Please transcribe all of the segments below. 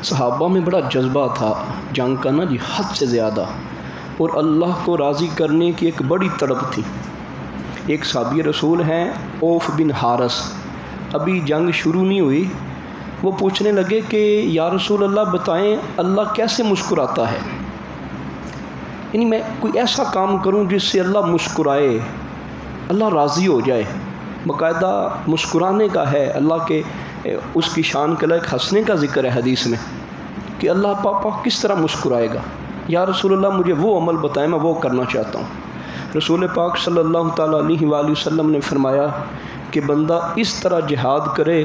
صحابہ میں بڑا جذبہ تھا جنگ کا نا جی، حد سے زیادہ، اور اللہ کو راضی کرنے کی ایک بڑی تڑپ تھی۔ ایک صحابی رسول ہیں اوف بن حارث، ابھی جنگ شروع نہیں ہوئی، وہ پوچھنے لگے کہ یا رسول اللہ بتائیں اللہ کیسے مسکراتا ہے، یعنی میں کوئی ایسا کام کروں جس سے اللہ مسکرائے، اللہ راضی ہو جائے۔ باقاعدہ مسکرانے کا ہے، اللہ کے اس کی شان کے لائق ہنسنے کا ذکر ہے حدیث میں کہ اللہ پاپا کس طرح مسکرائے گا، یا رسول اللہ مجھے وہ عمل بتائیں میں وہ کرنا چاہتا ہوں۔ رسول پاک صلی اللہ تعالیٰ علیہ وآلہ وسلم نے فرمایا کہ بندہ اس طرح جہاد کرے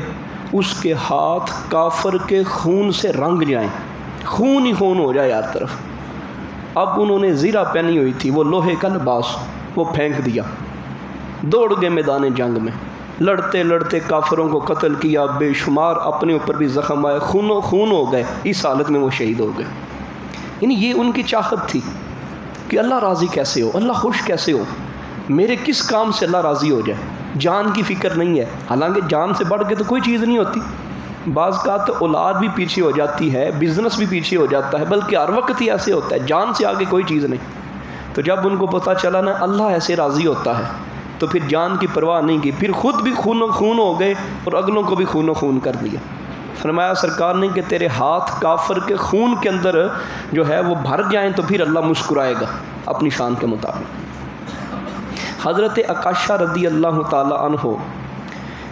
اس کے ہاتھ کافر کے خون سے رنگ جائیں، خون ہی خون ہو جائے ہر طرف۔ اب انہوں نے زیرہ پہنی ہوئی تھی، وہ لوہے کا لباس، وہ پھینک دیا، دوڑ گئے میدان جنگ میں، لڑتے لڑتے کافروں کو قتل کیا، بے شمار اپنے اوپر بھی زخم آئے، خون و خون ہو گئے، اس حالت میں وہ شہید ہو گئے۔ یعنی یہ ان کی چاہت تھی کہ اللہ راضی کیسے ہو، اللہ خوش کیسے ہو، میرے کس کام سے اللہ راضی ہو جائے۔ جان کی فکر نہیں ہے، حالانکہ جان سے بڑھ کے تو کوئی چیز نہیں ہوتی، بعض کا تو اولاد بھی پیچھے ہو جاتی ہے، بزنس بھی پیچھے ہو جاتا ہے، بلکہ ہر وقت ہی ایسے ہوتا ہے، جان سے آگے کوئی چیز نہیں۔ تو جب ان کو پتہ چلا نا اللہ ایسے راضی ہوتا ہے تو پھر جان کی پرواہ نہیں کی، پھر خود بھی خون و خون ہو گئے اور اگلوں کو بھی خون و خون کر دیا۔ فرمایا سرکار نے کہ تیرے ہاتھ کافر کے خون کے اندر جو ہے وہ بھر جائیں تو پھر اللہ مسکرائے گا اپنی شان کے مطابق۔ حضرت عکاشہ رضی اللہ تعالی عنہ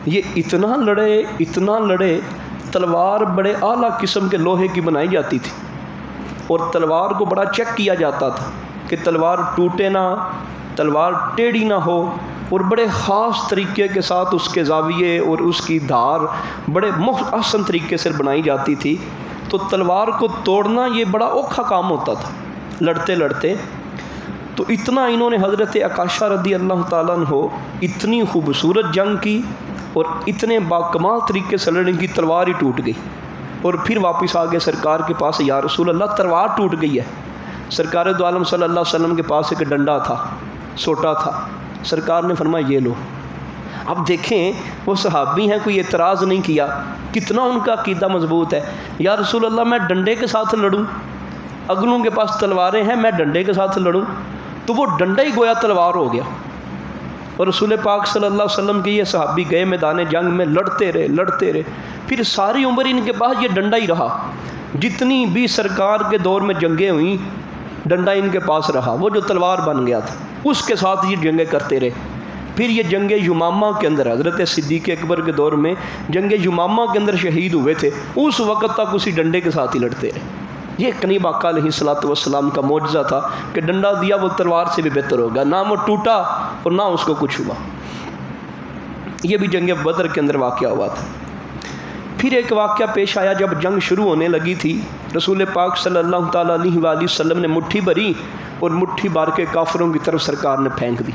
یہ اتنا لڑے، تلوار بڑے اعلیٰ قسم کے لوہے کی بنائی جاتی تھی اور تلوار کو بڑا چیک کیا جاتا تھا کہ تلوار ٹوٹے نہ، تلوار ٹیڑھی نہ ہو، اور بڑے خاص طریقے کے ساتھ اس کے زاویے اور اس کی دھار بڑے محسن طریقے سے بنائی جاتی تھی۔ تو تلوار کو توڑنا یہ بڑا اوکھا کام ہوتا تھا لڑتے لڑتے۔ تو اتنا انہوں نے حضرت عکاشہ رضی اللہ تعالیٰ عنہ اتنی خوبصورت جنگ کی اور اتنے باکمال طریقے سے لڑنے کی، تلوار ہی ٹوٹ گئی، اور پھر واپس آگے سرکار کے پاس، یا رسول اللہ تلوار ٹوٹ گئی ہے۔ سرکار دو عالم صلی اللہ علیہ وسلم کے پاس ایک ڈنڈا تھا، سوٹا تھا، سرکار نے فرمایا یہ لو۔ اب دیکھیں وہ صحابی ہیں، کوئی اعتراض نہیں کیا، کتنا ان کا عقیدہ مضبوط ہے۔ یا رسول اللہ میں ڈنڈے کے ساتھ لڑوں، اگلوں کے پاس تلواریں ہیں، میں ڈنڈے کے ساتھ لڑوں، تو وہ ڈنڈا ہی گویا تلوار ہو گیا۔ اور رسول پاک صلی اللہ علیہ وسلم کے یہ صحابی گئے میدان جنگ میں، لڑتے رہے، پھر ساری عمر ان کے پاس یہ ڈنڈا ہی رہا، جتنی بھی سرکار کے دور میں جنگیں ہوئیں ڈنڈا ان کے پاس رہا، وہ جو تلوار بن گیا تھا اس کے ساتھ یہ جنگیں کرتے رہے۔ پھر یہ جنگ یمامہ کے اندر حضرت صدیق اکبر کے دور میں جنگ یمامہ کے اندر شہید ہوئے تھے، اس وقت تک اسی ڈنڈے کے ساتھ ہی لڑتے رہے۔ یہ قریب آقا علیہ الصلوۃ والسلام کا معجزہ تھا کہ ڈنڈا دیا وہ تلوار سے بھی بہتر ہوگا، نہ وہ ٹوٹا اور نہ اس کو کچھ ہوا۔ یہ بھی جنگ بدر کے اندر واقعہ ہوا تھا۔ پھر ایک واقعہ پیش آیا، جب جنگ شروع ہونے لگی تھی، رسول پاک صلی اللہ تعالیٰ علیہ وآلہ وسلم نے مٹھی بھری اور مٹھی بھر کے کافروں کی طرف سرکار نے پھینک دی۔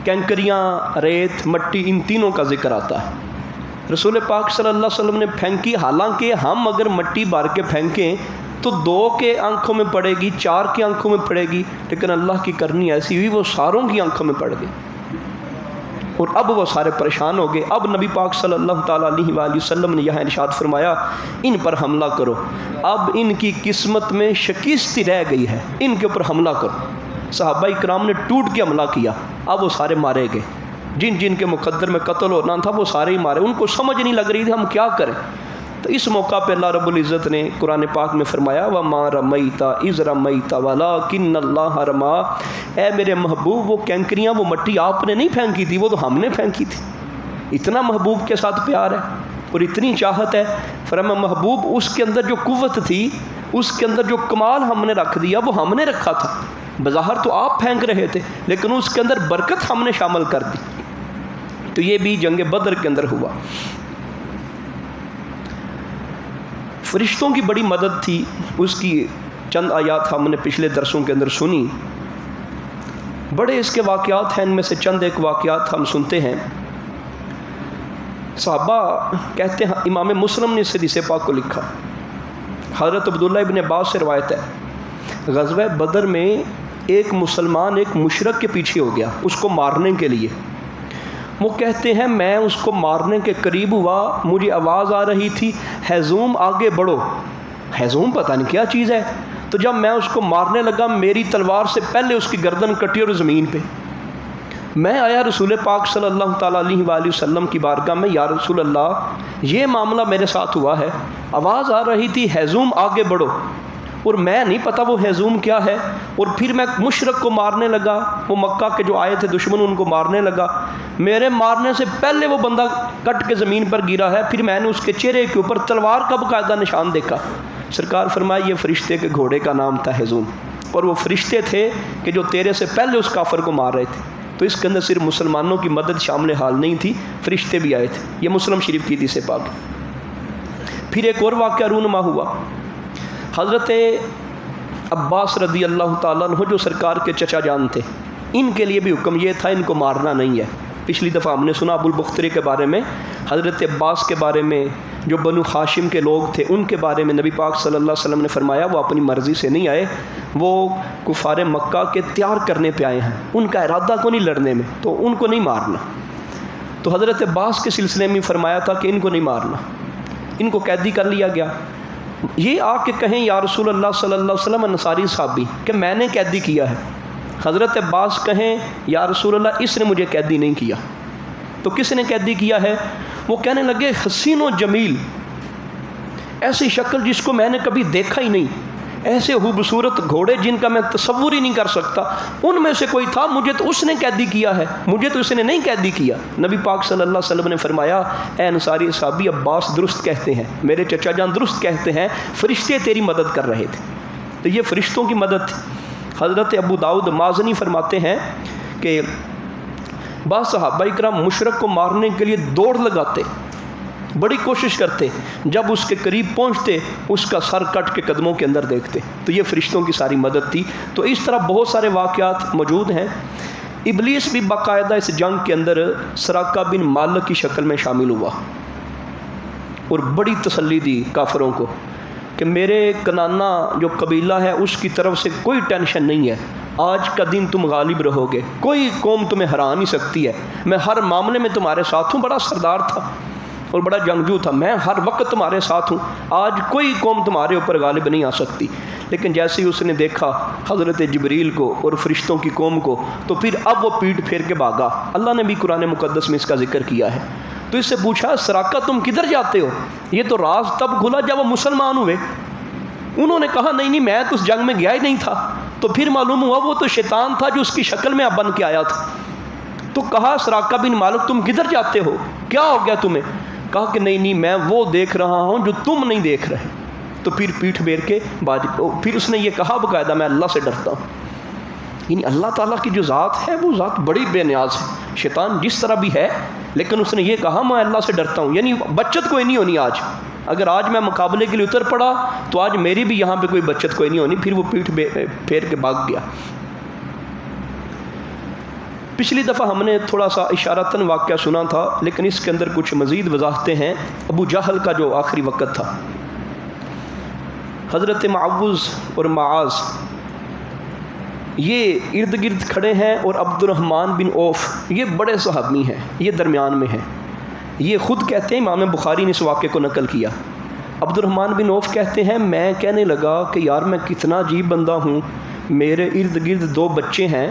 کینکریاں، ریت، مٹی، ان تینوں کا ذکر آتا ہے۔ رسول پاک صلی اللہ علیہ وسلم نے پھینکی، حالانکہ ہم اگر مٹی بھر کے پھینکیں تو 2 کے آنکھوں میں پڑے گی، 4 کی آنکھوں میں پڑے گی، لیکن اللہ کی کرنی ایسی ہوئی وہ ساروں کی آنکھوں میں پڑ گئی، اور اب وہ سارے پریشان ہو گئے۔ اب نبی پاک صلی اللہ تعالیٰ علیہ وآلہ وسلم نے یہاں ارشاد فرمایا ان پر حملہ کرو، اب ان کی قسمت میں شکست رہ گئی ہے، ان کے اوپر حملہ کرو۔ صحابہ اکرام نے ٹوٹ کے حملہ کیا، اب وہ سارے مارے گئے، جن جن کے مقدر میں قتل ہونا تھا وہ سارے ہی مارے، ان کو سمجھ نہیں لگ رہی تھی ہم کیا کریں۔ تو اس موقع پہ اللہ رب العزت نے قرآن پاک میں فرمایا وَمَا رَمَيْتَ إِذْ رَمَيْتَ وَلَٰكِنَّ اللَّهَ رَمَىٰ، اے میرے محبوب وہ کینکریاں، وہ مٹی آپ نے نہیں پھینکی تھی، وہ تو ہم نے پھینکی تھی۔ اتنا محبوب کے ساتھ پیار ہے اور اتنی چاہت ہے، فرمایا محبوب اس کے اندر جو قوت تھی، اس کے اندر جو کمال ہم نے رکھ دیا وہ ہم نے رکھا تھا، بظاہر تو آپ پھینک رہے تھے لیکن اس کے اندر برکت ہم نے شامل کر دی۔ تو یہ بھی جنگ بدر کے اندر ہوا۔ فرشتوں کی بڑی مدد تھی، اس کی چند آیات ہم نے پچھلے درسوں کے اندر سنی، بڑے اس کے واقعات ہیں، ان میں سے چند ایک واقعات ہم سنتے ہیں۔ صحابہ کہتے ہیں، امام مسلم نے اس حدیث پاک کو لکھا، حضرت عبداللہ ابن عباس سے روایت ہے، غزوہ بدر میں ایک مسلمان ایک مشرک کے پیچھے ہو گیا اس کو مارنے کے لیے، وہ کہتے ہیں میں اس کو مارنے کے قریب ہوا، مجھے آواز آ رہی تھی ہیزوم آگے بڑھو۔ ہیزوم پتہ نہیں کیا چیز ہے، تو جب میں اس کو مارنے لگا میری تلوار سے پہلے اس کی گردن کٹی اور زمین پہ۔ میں آیا رسول پاک صلی اللہ تعالیٰ علیہ وآلہ وسلم کی بارگاہ میں، یا رسول اللہ یہ معاملہ میرے ساتھ ہوا ہے، آواز آ رہی تھی ہیزوم آگے بڑھو، اور میں نہیں پتہ وہ ہیزوم کیا ہے، اور پھر میں مشرک کو مارنے لگا، وہ مکہ کے جو آئے تھے دشمن ان کو مارنے لگا، میرے مارنے سے پہلے وہ بندہ کٹ کے زمین پر گرا ہے، پھر میں نے اس کے چہرے کے اوپر تلوار کا باقاعدہ نشان دیکھا۔ سرکار فرمایا یہ فرشتے کے گھوڑے کا نام تھا ہیزوم، اور وہ فرشتے تھے کہ جو تیرے سے پہلے اس کافر کو مار رہے تھے۔ تو اس کے اندر صرف مسلمانوں کی مدد شامل حال نہیں تھی، فرشتے بھی آئے تھے۔ یہ مسلم شریف کی حدیث پاک۔ پھر ایک اور واقعہ رونما ہوا، حضرت عباس رضی اللہ تعالیٰ عنہ جو سرکار کے چچا جان تھے، ان کے لیے بھی حکم یہ تھا ان کو مارنا نہیں ہے۔ پچھلی دفعہ ہم نے سنا ابو البختری کے بارے میں، حضرت عباس کے بارے میں، جو بنو ہاشم کے لوگ تھے ان کے بارے میں نبی پاک صلی اللہ علیہ وسلم نے فرمایا وہ اپنی مرضی سے نہیں آئے، وہ کفار مکہ کے تیار کرنے پہ آئے ہیں، ان کا ارادہ کو نہیں لڑنے میں، تو ان کو نہیں مارنا۔ تو حضرت عباس کے سلسلے میں فرمایا تھا کہ ان کو نہیں مارنا، ان کو قیدی کر لیا گیا۔ یہ آ کے کہیں یا رسول اللہ صلی اللہ علیہ وسلم انصاری صحابی کہ میں نے قیدی کیا ہے، حضرت عباس کہیں یا رسول اللہ اس نے مجھے قیدی نہیں کیا، تو کس نے قیدی کیا ہے؟ وہ کہنے لگے حسین و جمیل، ایسی شکل جس کو میں نے کبھی دیکھا ہی نہیں، ایسے خوبصورت گھوڑے جن کا میں تصور ہی نہیں کر سکتا، ان میں سے کوئی تھا، مجھے تو اس نے قیدی کیا ہے، مجھے تو اس نے نہیں قیدی کیا۔ نبی پاک صلی اللہ علیہ وسلم نے فرمایا اے انصاری صحابی عباس درست کہتے ہیں، میرے چچا جان درست کہتے ہیں، فرشتے تیری مدد کر رہے تھے۔ تو یہ فرشتوں کی مدد تھی۔ حضرت ابو داؤد مازنی فرماتے ہیں کہ بعض صحابہ کرام مشرک کو مارنے کے لیے دوڑ لگاتے، بڑی کوشش کرتے، جب اس کے قریب پہنچتے اس کا سر کٹ کے قدموں کے اندر دیکھتے۔ تو یہ فرشتوں کی ساری مدد تھی۔ تو اس طرح بہت سارے واقعات موجود ہیں۔ ابلیس بھی باقاعدہ اس جنگ کے اندر سراقہ بن مالک کی شکل میں شامل ہوا اور بڑی تسلی دی کافروں کو کہ میرے کنانا جو قبیلہ ہے اس کی طرف سے کوئی ٹینشن نہیں ہے، آج کا دن تم غالب رہو گے، کوئی قوم تمہیں ہرا نہیں سکتی ہے، میں ہر معاملے میں تمہارے ساتھ ہوں۔ بڑا سردار تھا اور بڑا جنگجو تھا، میں ہر وقت تمہارے ساتھ ہوں، آج کوئی قوم تمہارے اوپر غالب نہیں آ سکتی۔ لیکن جیسے ہی اس نے دیکھا حضرت جبریل کو اور فرشتوں کی قوم کو، تو پھر اب وہ پیٹ پھیر کے بھاگا۔ اللہ نے بھی قرآن مقدس میں اس کا ذکر کیا ہے۔ تو اس سے پوچھا سراقہ تم کدھر جاتے ہو؟ یہ تو راز تب کھلا جب وہ مسلمان ہوئے۔ انہوں نے کہا نہیں میں تو اس جنگ میں گیا ہی نہیں تھا۔ تو پھر معلوم ہوا وہ تو شیطان تھا جو اس کی شکل میں بن کے آیا تھا۔ تو کہا سراقہ بن مالک تم کدھر جاتے ہو، کیا ہو گیا تمہیں؟ کہا کہ نہیں میں وہ دیکھ رہا ہوں جو تم نہیں دیکھ رہے۔ تو پھر پیٹھ پھیر کے پھر اس نے یہ کہا باقاعدہ میں اللہ سے ڈرتا ہوں۔ یعنی اللہ تعالیٰ کی جو ذات ہے وہ ذات بڑی بے نیاز ہے، شیطان جس طرح بھی ہے، لیکن اس نے یہ کہا میں اللہ سے ڈرتا ہوں۔ یعنی بچت کوئی نہیں ہونی آج، اگر آج میں مقابلے کے لیے اتر پڑا تو آج میری بھی یہاں پہ کوئی بچت کوئی نہیں ہونی۔ پھر وہ پیٹھ پھیر کے بھاگ گیا۔ پچھلی دفعہ ہم نے تھوڑا سا اشارتاً واقعہ سنا تھا، لیکن اس کے اندر کچھ مزید وضاحتیں ہیں۔ ابو جہل کا جو آخری وقت تھا، حضرت معوذ اور معاذ یہ ارد گرد کھڑے ہیں، اور عبد الرحمن بن عوف یہ بڑے صحابی ہیں، یہ درمیان میں ہیں۔ یہ خود کہتے ہیں، امام بخاری نے اس واقعے کو نقل کیا۔ عبد الرحمن بن عوف کہتے ہیں میں کہنے لگا کہ یار میں کتنا عجیب بندہ ہوں، میرے ارد گرد دو بچے ہیں،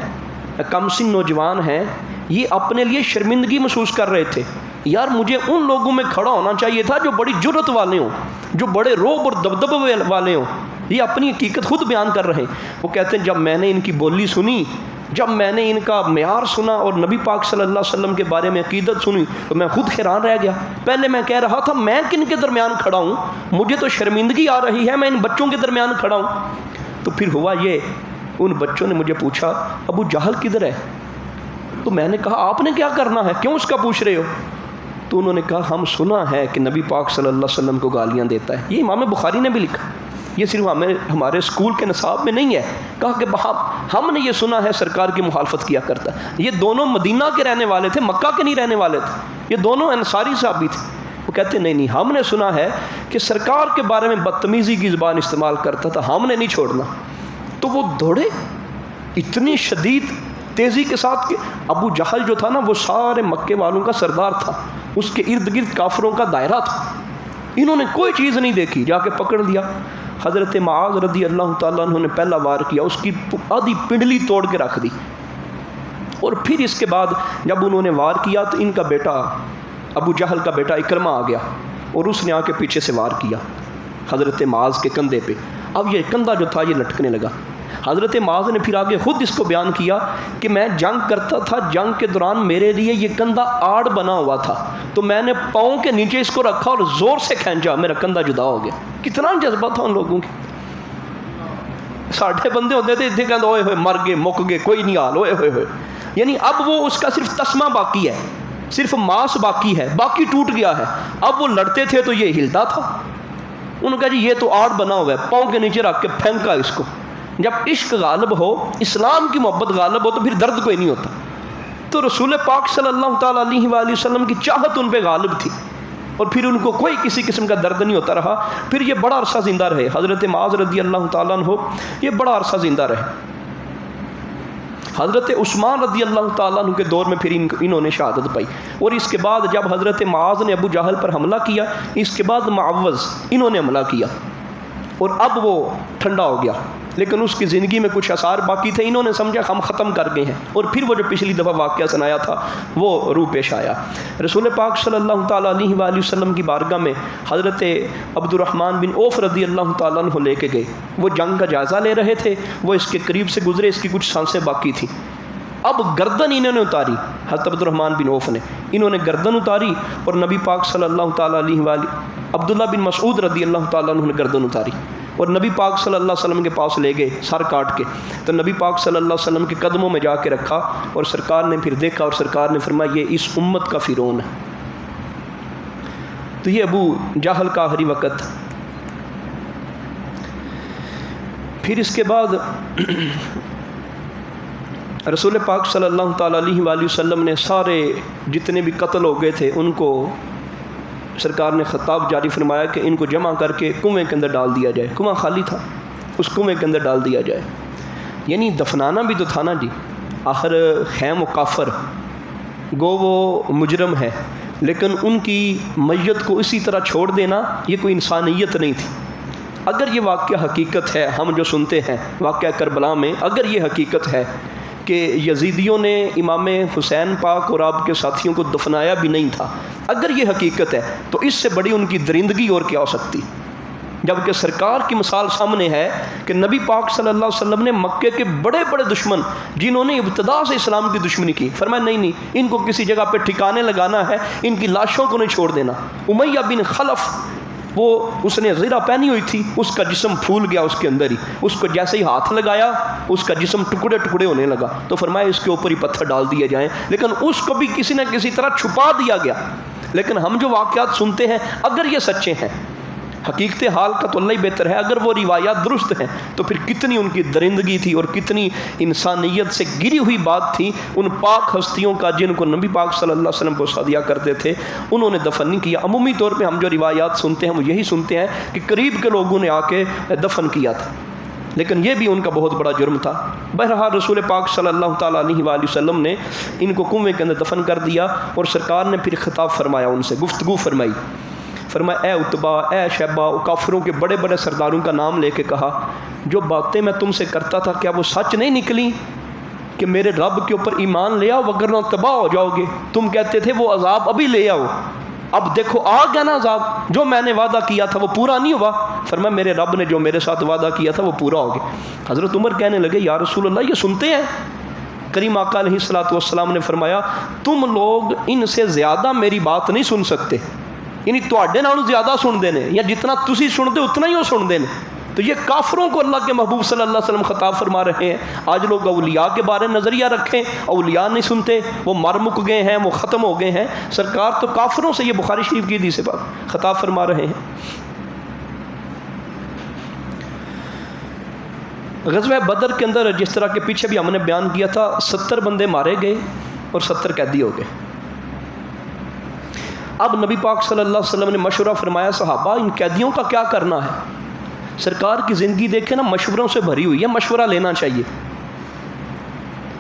کم سن نوجوان ہیں، یہ اپنے لیے شرمندگی محسوس کر رہے تھے۔ یار مجھے ان لوگوں میں کھڑا ہونا چاہیے تھا جو بڑی جرت والے ہوں، جو بڑے روب اور دبدبے والے ہوں۔ یہ اپنی حقیقت خود بیان کر رہے ہیں۔ وہ کہتے ہیں جب میں نے ان کی بولی سنی، جب میں نے ان کا معیار سنا اور نبی پاک صلی اللہ علیہ وسلم کے بارے میں عقیدت سنی تو میں خود حیران رہ گیا۔ پہلے میں کہہ رہا تھا میں کن کے درمیان کھڑا ہوں، مجھے تو شرمندگی آ رہی ہے، میں ان بچوں کے درمیان کھڑا ہوں۔ تو پھر ہوا یہ، ان بچوں نے مجھے پوچھا ابو جہل کدھر ہے؟ تو میں نے کہا آپ نے کیا کرنا ہے، کیوں اس کا پوچھ رہے ہو؟ تو انہوں نے کہا ہم سنا ہے کہ نبی پاک صلی اللہ علیہ وسلم کو گالیاں دیتا ہے۔ یہ امام بخاری نے بھی لکھا، یہ صرف ہمارے اسکول کے نصاب میں نہیں ہے۔ کہا کہ ہم نے یہ سنا ہے سرکار کی مخالفت کیا کرتا ہے۔ یہ دونوں مدینہ کے رہنے والے تھے، مکہ کے نہیں رہنے والے تھے، یہ دونوں انصاری صحابی تھے۔ وہ کہتے نہیں ہم نے سنا ہے کہ سرکار کے بارے میں بدتمیزی کی زبان استعمال کرتا تھا، ہم نے نہیں چھوڑنا۔ تو وہ دوڑے، اتنی شدید تیزی کے ساتھ کہ ابو جہل جو تھا نا وہ سارے مکے والوں کا سردار تھا، اس کے ارد گرد کافروں کا دائرہ تھا، انہوں نے کوئی چیز نہیں دیکھی، جا کے پکڑ لیا۔ حضرت معاذ رضی اللہ تعالیٰ عنہ نے پہلا وار کیا، اس کی آدھی پنڈلی توڑ کے رکھ دی، اور پھر اس کے بعد جب انہوں نے وار کیا تو ان کا بیٹا ابو جہل کا بیٹا اکرمہ آ گیا اور اس نے آ کے پیچھے سے وار کیا حضرت معاذ کے کندھے پہ۔ اب یہ کندھا جو تھا یہ لٹکنے لگا۔ حضرت معاذ نے پھر آگے خود اس کو بیان کیا کہ میں جنگ کرتا تھا، جنگ کے دوران میرے لیے یہ کندھا آڑ بنا ہوا تھا، تو میں نے پاؤں کے نیچے اس کو رکھا اور زور سے کھینچا، میرا کندھا جدا ہو گیا۔ کتنا جذبہ تھا ان لوگوں کی۔ ساڑھے بندے ہوتے تھے اتنے کہتے ہوئے ہوئے مر گئے، مک گئے، کوئی نہیں حال ہوئے ہوئے ہوئے، یعنی اب وہ اس کا صرف تسمہ باقی ہے، صرف ماس باقی ہے، باقی ٹوٹ گیا ہے۔ اب وہ لڑتے تھے تو یہ ہلتا تھا، انہوں نے کہا جی یہ تو آڑ بنا ہوا ہے، پاؤں کے نیچے رکھ کے پھینکا اس کو۔ جب عشق غالب ہو، اسلام کی محبت غالب ہو تو پھر درد کوئی نہیں ہوتا۔ تو رسول پاک صلی اللہ تعالیٰ علیہ وآلہ وسلم کی چاہت ان پہ غالب تھی، اور پھر ان کو کوئی کسی قسم کا درد نہیں ہوتا رہا۔ پھر یہ بڑا عرصہ زندہ رہے، حضرت معاذ رضی اللہ تعالیٰ عنہ یہ بڑا عرصہ زندہ رہے۔ حضرت عثمان رضی اللہ تعالیٰ عنہ کے دور میں پھر انہوں نے شہادت پائی، اور اس کے بعد جب حضرت معاذ نے ابو جہل پر حملہ کیا، اس کے بعد معوذ انہوں نے حملہ کیا، اور اب وہ ٹھنڈا ہو گیا، لیکن اس کی زندگی میں کچھ آثار باقی تھے، انہوں نے سمجھا ہم ختم کر گئے ہیں، اور پھر وہ جو پچھلی دفعہ واقعہ سنایا تھا وہ روح پیش آیا۔ رسول پاک صلی اللہ تعالیٰ علیہ وآلہ وسلم کی بارگاہ میں حضرت عبد الرحمن بن عوف رضی اللہ تعالیٰ عنہ لے کے گئے، وہ جنگ کا جائزہ لے رہے تھے، وہ اس کے قریب سے گزرے، اس کی کچھ سانسیں باقی تھیں۔ اب گردن انہوں نے اتاری، حضرت عبد الرحمن بن عوف نے، انہوں نے گردن اتاری، اور نبی پاک صلی اللہ تعالیٰ علیہ وآلہ عبداللہ بن مسعود رضی اللہ تعالیٰ عنہ نے گردن اتاری، اور نبی پاک صلی اللہ علیہ وسلم کے پاس لے گئے سر کاٹ کے، تو نبی پاک صلی اللہ علیہ وسلم کے قدموں میں جا کے رکھا، اور سرکار نے پھر دیکھا اور سرکار نے فرمایا یہ اس امت کا فرعون ہے۔ تو یہ ابو جہل کا آخری وقت۔ پھر اس کے بعد رسول پاک صلی اللہ تعالیٰ علیہ وآلہ وسلم نے سارے جتنے بھی قتل ہو گئے تھے ان کو سرکار نے خطاب جاری فرمایا کہ ان کو جمع کر کے کنویں کے اندر ڈال دیا جائے، کنواں خالی تھا، اس کنویں کے اندر ڈال دیا جائے۔ یعنی دفنانا بھی تو تھا نا جی، آخر خیم و کافر گو وہ مجرم ہے، لیکن ان کی میت کو اسی طرح چھوڑ دینا یہ کوئی انسانیت نہیں تھی۔ اگر یہ واقعہ حقیقت ہے، ہم جو سنتے ہیں واقعہ کربلا میں، اگر یہ حقیقت ہے کہ یزیدیوں نے امام حسین پاک اور آپ کے ساتھیوں کو دفنایا بھی نہیں تھا، اگر یہ حقیقت ہے تو اس سے بڑی ان کی درندگی اور کیا ہو سکتی، جبکہ سرکار کی مثال سامنے ہے کہ نبی پاک صلی اللہ علیہ وسلم نے مکے کے بڑے بڑے دشمن جنہوں نے ابتدا سے اسلام کی دشمنی کی، فرمایا نہیں ان کو کسی جگہ پہ ٹھکانے لگانا ہے، ان کی لاشوں کو نہیں چھوڑ دینا۔ امیہ بن خلف، وہ اس نے زرہ پہنی ہوئی تھی، اس کا جسم پھول گیا اس کے اندر ہی، اس کو جیسے ہی ہاتھ لگایا اس کا جسم ٹکڑے ٹکڑے ہونے لگا، تو فرمایا اس کے اوپر ہی پتھر ڈال دیے جائیں، لیکن اس کو بھی کسی نہ کسی طرح چھپا دیا گیا۔ لیکن ہم جو واقعات سنتے ہیں اگر یہ سچے ہیں، حقیقت حال کا تو اللہ ہی بہتر ہے، اگر وہ روایات درست ہیں تو پھر کتنی ان کی درندگی تھی اور کتنی انسانیت سے گری ہوئی بات تھی ان پاک ہستیوں کا جن کو نبی پاک صلی اللہ علیہ وسلم بوسہ دیا کرتے تھے، انہوں نے دفن نہیں کیا۔ عمومی طور پہ ہم جو روایات سنتے ہیں وہ یہی سنتے ہیں کہ قریب کے لوگوں نے آ کے دفن کیا تھا، لیکن یہ بھی ان کا بہت بڑا جرم تھا۔ بہرحال رسول پاک صلی اللہ تعالیٰ علیہ وآلہ وسلم نے ان کو کنویں کے اندر دفن کر دیا، اور سرکار نے پھر خطاب فرمایا، ان سے گفتگو فرمائی، فرمایا اے عتبہ، اے شیبہ، کافروں کے بڑے بڑے سرداروں کا نام لے کے کہا جو باتیں میں تم سے کرتا تھا کیا وہ سچ نہیں نکلی کہ میرے رب کے اوپر ایمان لے آؤ وگرنہ تباہ ہو جاؤ گے؟ تم کہتے تھے وہ عذاب ابھی لے آؤ، اب دیکھو آ گیا نا عذاب، جو میں نے وعدہ کیا تھا وہ پورا نہیں ہوا۔ فرمایا میرے رب نے جو میرے ساتھ وعدہ کیا تھا وہ پورا ہو گیا۔ حضرت عمر کہنے لگے یا رسول اللہ یہ سنتے ہیں؟ کریم آقا علیہ الصلوۃ والسلام نے فرمایا تم لوگ ان سے زیادہ میری بات نہیں سن سکتے، یعنی تواڈے نالوں زیادہ سن دے نے، یا جتنا تسی سن دے اتنا ہی وہ سن دے نے۔ تو یہ کافروں کو اللہ کے محبوب صلی اللہ علیہ وسلم خطاب فرما رہے ہیں۔ آج لوگ اولیاء کے بارے میں نظریہ رکھیں، اولیاء نہیں سنتے، وہ مر مک گئے ہیں، وہ ختم ہو گئے ہیں۔ سرکار تو کافروں سے، یہ بخاری شریف کی حدیث سے خطاب فرما رہے ہیں۔ غزوہ بدر کے اندر جس طرح کے پیچھے بھی ہم نے بیان کیا تھا 70 بندے مارے گئے اور 70 قیدی ہو گئے۔ اب نبی پاک صلی اللہ علیہ وسلم نے مشورہ فرمایا صحابہ ان قیدیوں کا کیا کرنا ہے؟ سرکار کی زندگی دیکھیں نا، مشوروں سے بھری ہوئی ہے، مشورہ لینا چاہیے۔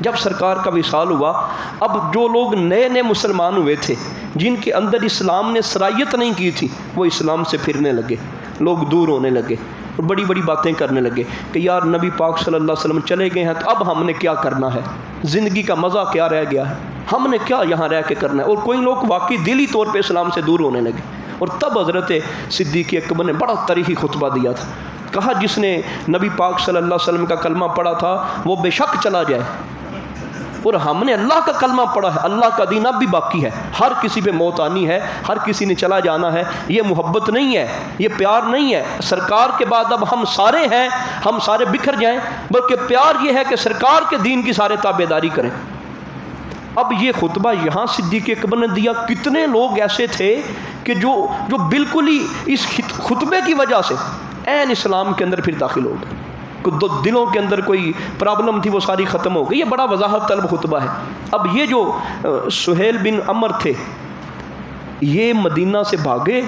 جب سرکار کا وصال ہوا، اب جو لوگ نئے نئے مسلمان ہوئے تھے، جن کے اندر اسلام نے سرایت نہیں کی تھی، وہ اسلام سے پھرنے لگے، لوگ دور ہونے لگے اور بڑی بڑی باتیں کرنے لگے کہ یار نبی پاک صلی اللہ علیہ وسلم چلے گئے ہیں تو اب ہم نے کیا کرنا ہے، زندگی کا مزہ کیا رہ گیا ہے، ہم نے کیا یہاں رہ کے کرنا ہے۔ اور کوئی لوگ واقعی دلی طور پہ اسلام سے دور ہونے لگے۔ اور تب حضرت صدیق اکبر نے بڑا تاریخی خطبہ دیا تھا، کہا جس نے نبی پاک صلی اللہ علیہ وسلم کا کلمہ پڑھا تھا وہ بے شک چلا جائے، اور ہم نے اللہ کا کلمہ پڑھا ہے، اللہ کا دین اب بھی باقی ہے، ہر کسی پہ موت آنی ہے، ہر کسی نے چلا جانا ہے، یہ محبت نہیں ہے، یہ پیار نہیں ہے، سرکار کے بعد اب ہم سارے ہیں، ہم سارے بکھر جائیں، بلکہ پیار یہ ہے کہ سرکار کے دین کی سارے تابع داری کریں۔ اب یہ خطبہ یہاں صدیق اکبر نے دیا، کتنے لوگ ایسے تھے کہ جو بالکل ہی اس خطبے کی وجہ سے عین اسلام کے اندر پھر داخل ہو گئے، دلوں کے اندر کوئی پرابلم تھی وہ ساری ختم ہو گئی۔ یہ بڑا وضاحت طلب خطبہ ہے۔ اب یہ جو سہیل بن عمر تھے، یہ مدینہ سے بھاگے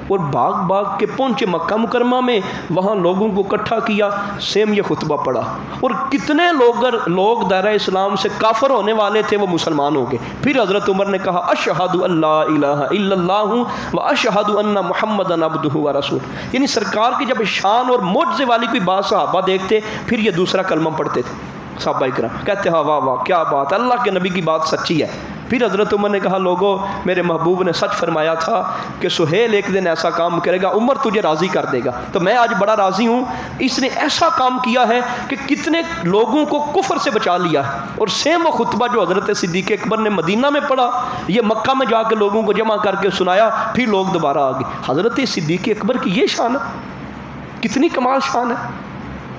اور بھاگ کے پہنچے مکہ مکرمہ میں، وہاں لوگوں کو اکٹھا کیا، سیم یہ خطبہ پڑھا، اور کتنے لوگ دائرہ اسلام سے کافر ہونے والے تھے وہ مسلمان ہو گئے۔ پھر حضرت عمر نے کہا اشہد ان لا الہ الا اللہ و اشہد ان محمدًا عبدہ و رسولہ، یعنی سرکار کی جب شان اور معجزے والی کوئی بات صحابہ دیکھتے پھر یہ دوسرا کلمہ پڑھتے تھے۔ صحابہ کرام کہتے ہیں واہ واہ کیا بات، اللہ کے نبی کی بات سچی ہے۔ پھر حضرت عمر نے کہا لوگوں، میرے محبوب نے سچ فرمایا تھا کہ سہیل ایک دن ایسا کام کرے گا عمر تجھے راضی کر دے گا، تو میں آج بڑا راضی ہوں، اس نے ایسا کام کیا ہے کہ کتنے لوگوں کو کفر سے بچا لیا ہے۔ اور سیم وہ خطبہ جو حضرت صدیق اکبر نے مدینہ میں پڑھا، یہ مکہ میں جا کے لوگوں کو جمع کر کے سنایا، پھر لوگ دوبارہ آ گئے۔ حضرت صدیق اکبر کی یہ شان ہے، کتنی کمال شان ہے،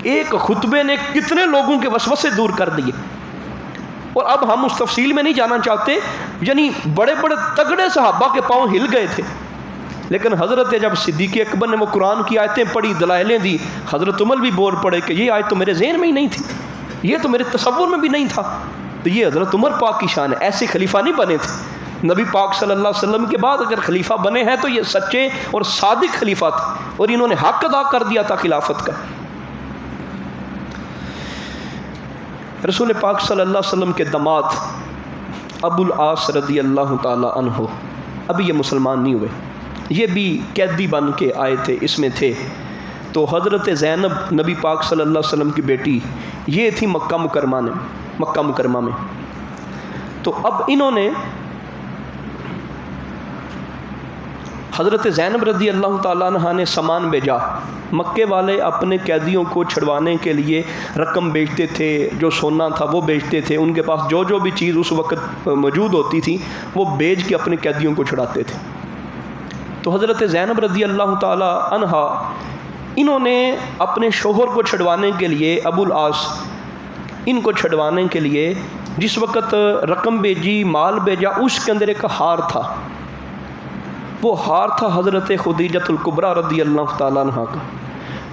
ایک خطبے نے کتنے لوگوں کے وسوسے دور کر دیے۔ اور اب ہم اس تفصیل میں نہیں جانا چاہتے، یعنی بڑے بڑے تگڑے صحابہ کے پاؤں ہل گئے تھے، لیکن حضرت جب صدیق اکبر نے وہ قرآن کی آیتیں پڑھی، دلائلیں دی، حضرت عمر بھی بول پڑے کہ یہ آیت تو میرے ذہن میں ہی نہیں تھی، یہ تو میرے تصور میں بھی نہیں تھا۔ تو یہ حضرت عمر پاک کی شان ہے، ایسے خلیفہ نہیں بنے تھے۔ نبی پاک صلی اللہ علیہ وسلم کے بعد اگر خلیفہ بنے ہیں تو یہ سچے اور صادق خلیفہ تھے، اور انہوں نے حق ادا کر دیا تھا خلافت کا۔ رسول پاک صلی اللہ علیہ وسلم کے داماد ابو العاص رضی اللہ تعالی عنہ، ابھی یہ مسلمان نہیں ہوئے، یہ بھی قیدی بن کے آئے تھے، اس میں تھے۔ تو حضرت زینب نبی پاک صلی اللہ علیہ وسلم کی بیٹی، یہ تھی مکہ مکرمہ میں۔ تو اب انہوں نے حضرت زینب رضی اللہ تعالیٰ عنہ نے سامان بھیجا، مکے والے اپنے قیدیوں کو چھڑوانے کے لیے رقم بیچتے تھے، جو سونا تھا وہ بیچتے تھے، ان کے پاس جو بھی چیز اس وقت موجود ہوتی تھی وہ بیچ کے اپنے قیدیوں کو چھڑاتے تھے۔ تو حضرت زینب رضی اللہ تعالیٰ عنہ انہوں نے اپنے شوہر کو چھڑوانے کے لیے، ابو العاص ان کو چھڑوانے کے لیے جس وقت رقم بھیجی، مال بھیجا، اس کے اندر ایک ہار تھا، وہ ہار تھا حضرت خدیجۃ الکبریٰ رضی اللہ تعالیٰ عنہ کا۔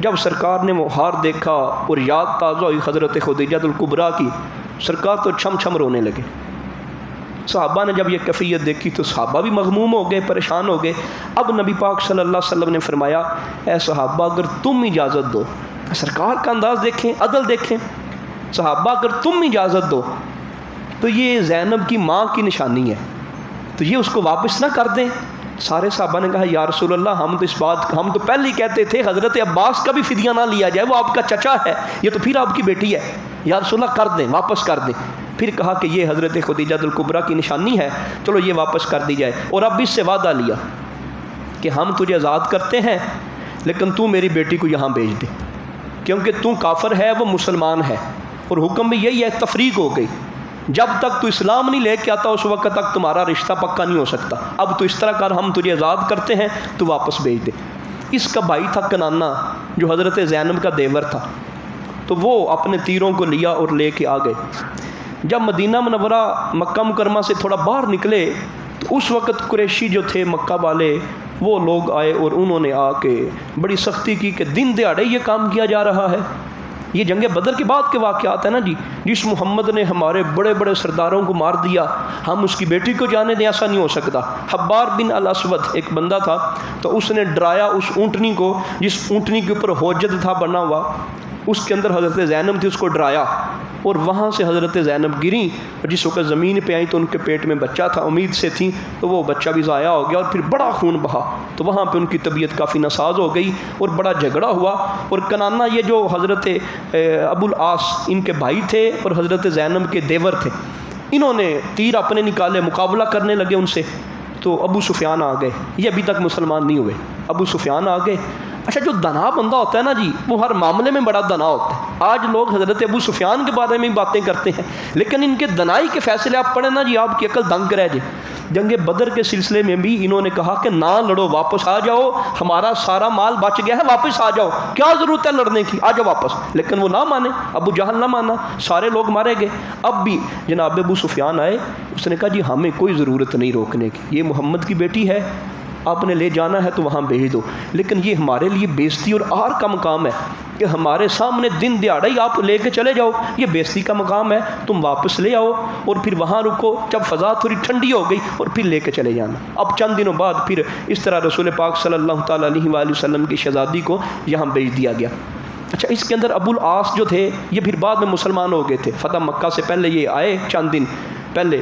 جب سرکار نے وہ ہار دیکھا اور یاد تازہ ہوئی حضرت خدیجۃ الکبریٰ کی، سرکار تو چھم چھم رونے لگے۔ صحابہ نے جب یہ کیفیت دیکھی تو صحابہ بھی مغموم ہو گئے، پریشان ہو گئے۔ اب نبی پاک صلی اللہ علیہ وسلم نے فرمایا اے صحابہ اگر تم اجازت دو، سرکار کا انداز دیکھیں، عدل دیکھیں، صحابہ اگر تم اجازت دو تو یہ زینب کی ماں کی نشانی ہے، تو یہ اس کو واپس نہ کر دیں۔ سارے صحابہ نے کہا یا رسول اللہ ہم تو پہلے ہی کہتے تھے حضرت عباس کا بھی فدیہ نہ لیا جائے، وہ آپ کا چچا ہے، یہ تو پھر آپ کی بیٹی ہے، یا رسول اللہ کر دیں، واپس کر دیں۔ پھر کہا کہ یہ حضرت خدیجۃ الکبریٰ کی نشانی ہے، چلو یہ واپس کر دی جائے۔ اور اب اس سے وعدہ لیا کہ ہم تجھے آزاد کرتے ہیں لیکن تو میری بیٹی کو یہاں بھیج دے، کیونکہ تو کافر ہے وہ مسلمان ہے، اور حکم بھی یہی ہے، تفریق ہو گئی، جب تک تو اسلام نہیں لے کے آتا اس وقت تک تمہارا رشتہ پکا نہیں ہو سکتا، اب تو اس طرح کر، ہم تجھے آزاد کرتے ہیں، تو واپس بھیج دے۔ اس کا بھائی تھا کنانہ جو حضرت زینب کا دیور تھا، تو وہ اپنے تیروں کو لیا اور لے کے آ گئے۔ جب مدینہ منورہ مکہ مکرمہ سے تھوڑا باہر نکلے تو اس وقت قریشی جو تھے مکہ والے وہ لوگ آئے اور انہوں نے آ کے بڑی سختی کی کہ دن دہاڑے یہ کام کیا جا رہا ہے، یہ جنگ بدر کے بعد کے واقعات ہیں نا جی، جس محمد نے ہمارے بڑے بڑے سرداروں کو مار دیا، ہم اس کی بیٹی کو جانے دیں، ایسا نہیں ہو سکتا۔ حبار بن الاسود ایک بندہ تھا، تو اس نے ڈرایا اس اونٹنی کو جس اونٹنی کے اوپر حجت تھا بنا ہوا، اس کے اندر حضرت زینب تھی، اس کو ڈرایا، اور وہاں سے حضرت زینب گریں، اور جس وقت زمین پہ آئیں تو ان کے پیٹ میں بچہ تھا، امید سے تھیں، تو وہ بچہ بھی ضائع ہو گیا، اور پھر بڑا خون بہا، تو وہاں پہ ان کی طبیعت کافی ناساز ہو گئی اور بڑا جھگڑا ہوا۔ اور کنانہ یہ جو حضرت ابو العاص ان کے بھائی تھے اور حضرت زینب کے دیور تھے، انہوں نے تیر اپنے نکالے، مقابلہ کرنے لگے ان سے، تو ابو سفیان آ گئے، یہ ابھی تک مسلمان نہیں ہوئے، ابو سفیان آ گئے۔ اچھا، جو دنا بندہ ہوتا ہے نا جی، وہ ہر معاملے میں بڑا دنا ہوتا ہے۔ آج لوگ حضرت ابو سفیان کے بارے میں باتیں کرتے ہیں، لیکن ان کے دنائی کے فیصلے آپ پڑھیں نا جی، آپ کی عقل دنگ رہ جائے۔ جنگ بدر کے سلسلے میں بھی انہوں نے کہا کہ نہ لڑو، واپس آ جاؤ، ہمارا سارا مال بچ گیا ہے، واپس آ جاؤ، کیا ضرورت ہے لڑنے کی، آ جاؤ واپس۔ لیکن وہ نہ مانے، ابو جہل نہ مانا، سارے لوگ مارے گئے۔ اب بھی جناب ابو سفیان آئے، اس نے کہا جی ہمیں کوئی ضرورت نہیں روکنے کی، یہ محمد کی بیٹی ہے، آپ نے لے جانا ہے تو وہاں بھیج دو، لیکن یہ ہمارے لیے بےزتی اور آر کا مقام ہے کہ ہمارے سامنے دن دہاڑے ہی آپ لے کے چلے جاؤ، یہ بےزتی کا مقام ہے، تم واپس لے آؤ اور پھر وہاں رکو، جب فضا تھوڑی ٹھنڈی ہو گئی اور پھر لے کے چلے جانا۔ اب چند دنوں بعد پھر اس طرح رسول پاک صلی اللہ تعالیٰ علیہ وآلہ وسلم کی شہزادی کو یہاں بھیج دیا گیا۔ اچھا، اس کے اندر ابو العاص جو تھے یہ پھر بعد میں مسلمان ہو گئے تھے، فتح مکہ سے پہلے یہ آئے چند دن پہلے،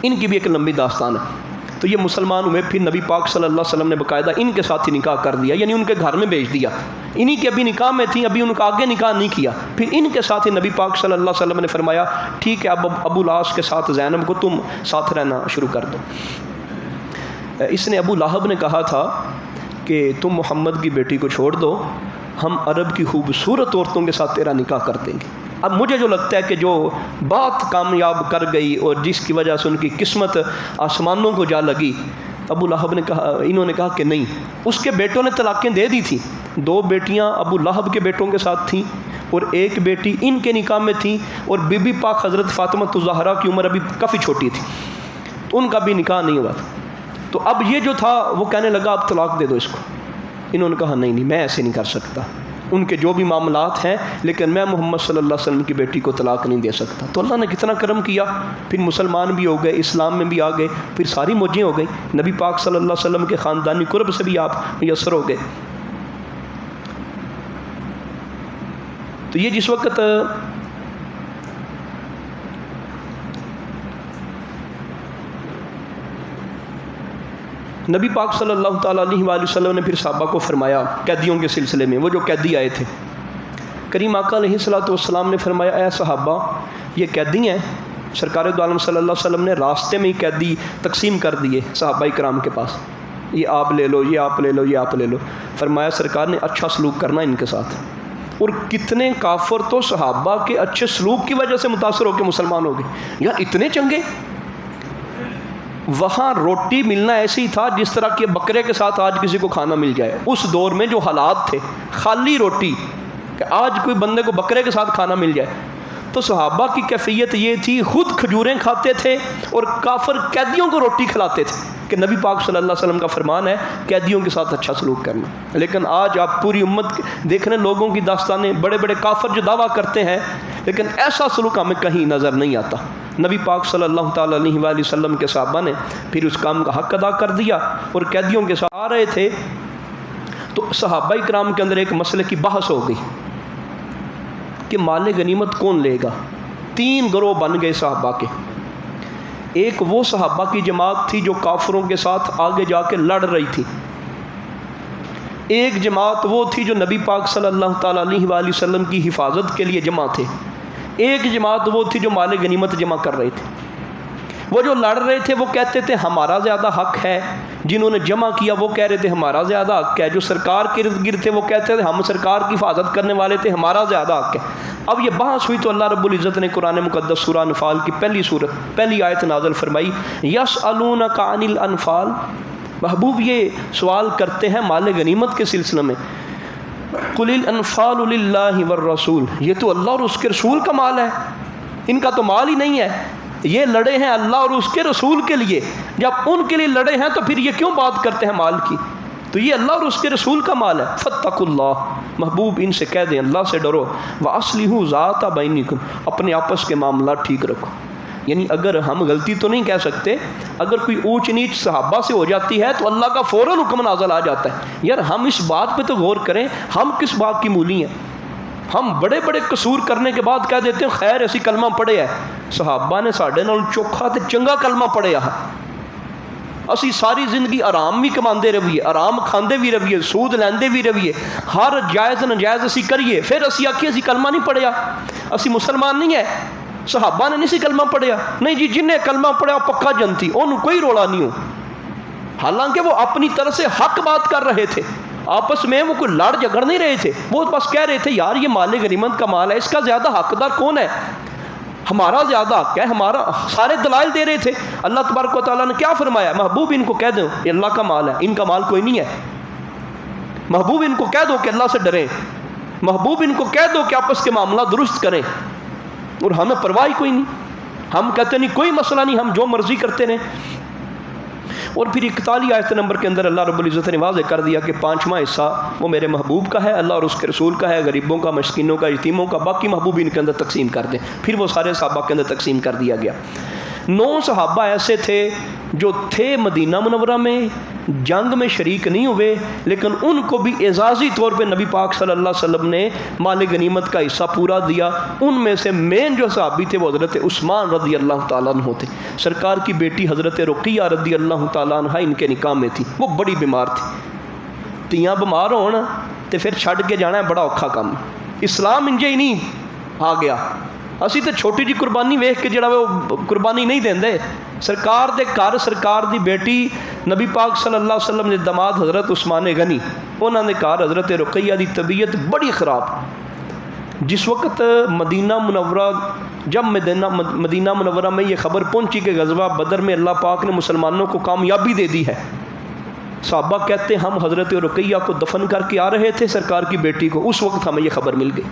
ان کی بھی ایک لمبی داستان ہے۔ تو یہ مسلمان ہوئے، پھر نبی پاک صلی اللہ علیہ وسلم نے باقاعدہ ان کے ساتھ ہی نکاح کر دیا، یعنی ان کے گھر میں بھیج دیا، انہی کے ابھی نکاح میں تھیں، ابھی ان کا آگے نکاح نہیں کیا، پھر ان کے ساتھ ہی نبی پاک صلی اللہ علیہ وسلم نے فرمایا ٹھیک ہے اب ابو العاص کے ساتھ زینب کو تم ساتھ رہنا شروع کر دو۔ اس نے ابو لہب نے کہا تھا کہ تم محمد کی بیٹی کو چھوڑ دو، ہم عرب کی خوبصورت عورتوں کے ساتھ تیرا نکاح کر دیں گے۔ اب مجھے جو لگتا ہے کہ جو بات کامیاب کر گئی اور جس کی وجہ سے ان کی قسمت آسمانوں کو جا لگی، ابو لہب نے کہا، انہوں نے کہا کہ نہیں، اس کے بیٹوں نے طلاقیں دے دی تھیں، 2 بیٹیاں ابو لہب کے بیٹوں کے ساتھ تھیں اور 1 بیٹی ان کے نکاح میں تھی، اور بی بی پاک حضرت فاطمہ الزہرا کی عمر ابھی کافی چھوٹی تھی، ان کا بھی نکاح نہیں ہوا تھا۔ تو اب یہ جو تھا وہ کہنے لگا اب طلاق دے دو اس کو۔ انہوں نے کہا نہیں میں ایسے نہیں کر سکتا، ان کے جو بھی معاملات ہیں، لیکن میں محمد صلی اللہ علیہ وسلم کی بیٹی کو طلاق نہیں دے سکتا۔ تو اللہ نے کتنا کرم کیا، پھر مسلمان بھی ہو گئے، اسلام میں بھی آ گئے، پھر ساری موجیں ہو گئی، نبی پاک صلی اللہ علیہ وسلم کے خاندانی قرب سے بھی آپ میسر ہو گئے۔ تو یہ جس وقت نبی پاک صلی اللہ تعالیٰ علیہ وآلہ وسلم نے پھر صحابہ کو فرمایا قیدیوں کے سلسلے میں، وہ جو قیدی آئے تھے، کریم آقا علیہ السلام نے فرمایا اے صحابہ یہ قیدی ہیں، سرکار دو عالم صلی اللہ علیہ وسلم نے راستے میں ہی قیدی تقسیم کر دیے صحابہ کرام کے پاس، یہ آپ لے لو، یہ آپ لے لو، یہ آپ لے لو۔ فرمایا سرکار نے اچھا سلوک کرنا ان کے ساتھ، اور کتنے کافر تو صحابہ کے اچھے سلوک کی وجہ سے متاثر ہو کے مسلمان ہو گئے، یار اتنے چنگے۔ وہاں روٹی ملنا ایسے ہی تھا جس طرح کہ بکرے کے ساتھ آج کسی کو کھانا مل جائے، اس دور میں جو حالات تھے، خالی روٹی کہ آج کوئی بندے کو بکرے کے ساتھ کھانا مل جائے۔ تو صحابہ کی کیفیت یہ تھی، خود کھجوریں کھاتے تھے اور کافر قیدیوں کو روٹی کھلاتے تھے، کہ نبی پاک صلی اللہ علیہ وسلم کا فرمان ہے قیدیوں کے ساتھ اچھا سلوک کرنا۔ لیکن آج آپ پوری امت دیکھ رہے ہیں، لوگوں کی داستانیں، بڑے بڑے کافر جو دعویٰ کرتے ہیں، لیکن ایسا سلوک ہمیں کہیں نظر نہیں آتا۔ نبی پاک صلی اللہ تعالیٰ علیہ وآلہ وسلم کے صحابہ نے پھر اس کام کا حق ادا کر دیا اور قیدیوں کے ساتھ آ رہے تھے، تو صحابہ کرام کے اندر ایک مسئلے کی بحث ہو گئی کہ مال غنیمت کون لے گا۔ 3 گروہ بن گئے صحابہ کے۔ ایک وہ صحابہ کی جماعت تھی جو کافروں کے ساتھ آگے جا کے لڑ رہی تھی، ایک جماعت وہ تھی جو نبی پاک صلی اللہ تعالیٰ علیہ وآلہ وسلم کی حفاظت کے لیے جمع تھے، ایک جماعت وہ تھی جو مال غنیمت جمع کر رہے تھے۔ وہ جو لڑ رہے تھے وہ کہتے تھے ہمارا زیادہ حق ہے، جنہوں نے جمع کیا وہ کہہ رہے تھے ہمارا زیادہ حق ہے، جو سرکار کے ارد گرد تھے وہ کہتے تھے ہم سرکار کی حفاظت کرنے والے تھے، ہمارا زیادہ حق ہے۔ اب یہ بحث ہوئی تو اللہ رب العزت نے قرآن مقدس سورہ انفال کی پہلی آیت نازل فرمائی، یسألونک عن الانفال، محبوب یہ سوال کرتے ہیں مال غنیمت کے سلسلے میں، قل الانفال للہ والرسول، یہ تو اللہ اور اس کے رسول کا مال ہے، ان کا تو مال ہی نہیں ہے، یہ لڑے ہیں اللہ اور اس کے رسول کے لیے، جب ان کے لیے لڑے ہیں تو پھر یہ کیوں بات کرتے ہیں مال کی، تو یہ اللہ اور اس کے رسول کا مال ہے۔ فاتقوا اللہ، محبوب ان سے کہہ دیں اللہ سے ڈرو، وَأَصْلِحُوا ذَاتَ بَيْنِكُمْ، اپنے آپس کے معاملات ٹھیک رکھو۔ یعنی اگر ہم غلطی تو نہیں کہہ سکتے، اگر کوئی اونچ نیچ صحابہ سے ہو جاتی ہے تو اللہ کا فوراً حکم نازل آ جاتا ہے، یار ہم اس بات پہ تو غور کریں، ہم کس بات کی مولی ہیں۔ ہم بڑے بڑے قصور کرنے کے بعد کہہ دیتے ہیں خیر اسی کلمہ پڑھے ہے. صحابہ نے ساڈے نال چوکھا تے چنگا کلمہ پڑھیا ہے. اسی ساری زندگی آرام بھی کماندے رہیے, آرام کھاندے بھی رہیے, سود لیندے بھی رہیے, ہر جائز نجائز اسی کریے, پھر اسی آکھیے اسی کلمہ نہیں پڑھیا, اسی مسلمان نہیں ہے. صحابہ نے نہیں سی کلمہ پڑھیا, نہیں جی جن نے کلمہ پڑھیا پکا جنتی, انہوں کوئی رولا نہیں ہو. حالانکہ وہ اپنی طرح سے حق بات کر رہے تھے, آپس میں وہ کوئی لڑ جھگڑ نہیں رہے تھے, وہ بس کہہ رہے تھے یار یہ مال غنیمت کا مال ہے, اس کا زیادہ حقدار کون ہے, ہمارا زیادہ حق ہے, ہمارا. سارے دلائل دے رہے تھے. اللہ تبارک و تعالیٰ نے کیا فرمایا, محبوب ان کو کہہ دو یہ اللہ کا مال ہے, ان کا مال کوئی نہیں ہے. محبوب ان کو کہہ دو کہ اللہ سے ڈریں, محبوب ان کو کہہ دو کہ آپس کے معاملہ درست کریں. اور ہمیں پرواہ کوئی نہیں, ہم کہتے نہیں کوئی مسئلہ نہیں, ہم جو مرضی کرتے رہیں. اور پھر 41 آیت نمبر کے اندر اللہ رب العزت نے واضح کر دیا کہ 5واں حصہ وہ میرے محبوب کا ہے, اللہ اور اس کے رسول کا ہے, غریبوں کا, مسکینوں کا, یتیموں کا, باقی محبوب ان کے اندر تقسیم کر دیں. پھر وہ سارے صحابہ کے اندر تقسیم کر دیا گیا. 9 صحابہ ایسے تھے جو تھے مدینہ منورہ میں, جنگ میں شریک نہیں ہوئے, لیکن ان کو بھی اعزازی طور پہ نبی پاک صلی اللہ علیہ وسلم نے مال غنیمت کا حصہ پورا دیا. ان میں سے مین جو صحابی تھے وہ حضرت عثمان رضی اللہ تعالیٰ عنہ تھے. سرکار کی بیٹی حضرت رقیہ رضی اللہ تعالیٰ عنہ ان کے نکاح میں تھی, وہ بڑی بیمار تھی. تیاں بیمار ہونا تو پھر چھڑ کے جانا ہے بڑا اوکھا کام. اسلام انجے ہی نہیں آ گیا. اسی تو چھوٹی جی قربانی ویخ کے جڑا وہ قربانی نہیں دیندے. سرکار دے گھر سرکار دی بیٹی نبی پاک صلی اللہ علیہ وسلم نے داماد حضرت عثمان غنی, انہوں نے گھر حضرت رقیہ دی طبیعت بڑی خراب. جس وقت مدینہ منورہ, جب مدینہ منورہ میں یہ خبر پہنچی کہ غزوہ بدر میں اللہ پاک نے مسلمانوں کو کامیابی دے دی ہے, صحابہ کہتے ہیں ہم حضرت رقیہ کو دفن کر کے آ رہے تھے سرکار کی بیٹی کو, اس وقت ہمیں یہ خبر مل گئی.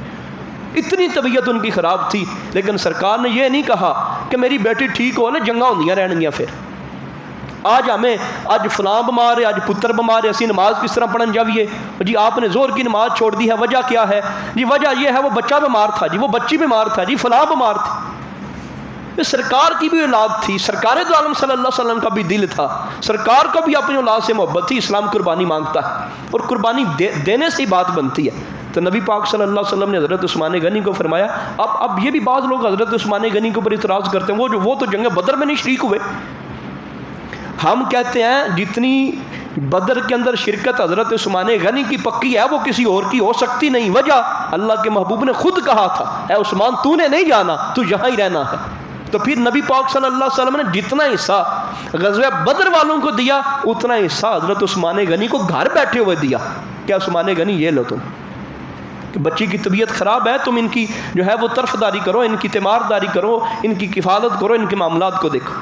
اتنی طبیعت ان کی خراب تھی, لیکن سرکار نے یہ نہیں کہا کہ میری بیٹی ٹھیک ہو لے جنگاں ہوندیاں رہن گیاں. پھر آج ہمیں اج فلاں بیمار ہے, اج پتر بیمار ہے, اسی نماز کس طرح پڑھن جاویے جی, آپ نے زور کی نماز چھوڑ دی ہے, وجہ کیا ہے جی, وجہ یہ ہے وہ بچہ بیمار تھا جی, وہ بچی بیمار تھا جی, فلاں بیمار تھی. سرکار کی بھی اولاد تھی, سرکار دو عالم صلی اللہ علیہ وسلم کا بھی دل تھا, سرکار کو بھی اپنی اولاد سے محبت تھی. اسلام قربانی مانگتا ہے اور قربانی دینے سے ہی بات بنتی ہے. تو نبی پاک صلی اللہ علیہ وسلم نے حضرت عثمان غنی کو فرمایا. اب یہ بھی بعض لوگ حضرت عثمان غنی کے اوپر اعتراض کرتے ہیں, وہ تو جنگ بدر میں نہیں شریک ہوئے. ہم کہتے ہیں جتنی بدر کے اندر شرکت حضرت عثمان غنی کی پکی ہے وہ کسی اور کی ہو سکتی نہیں. وجہ اللہ کے محبوب نے خود کہا تھا اے عثمان تو نے نہیں جانا, تو یہاں ہی رہنا ہے. تو پھر نبی پاک صلی اللہ علیہ وسلم نے جتنا حصہ غزوہ بدر والوں کو دیا اتنا حصہ حضرت عثمان غنی کو گھر بیٹھے ہوئے دیا. کیا عثمان غنی یہ لو تم کہ بچی کی طبیعت خراب ہے, تم ان کی جو ہے وہ طرف داری کرو, ان کی تیمارداری کرو, ان کی کفالت کرو, ان کے معاملات کو دیکھو.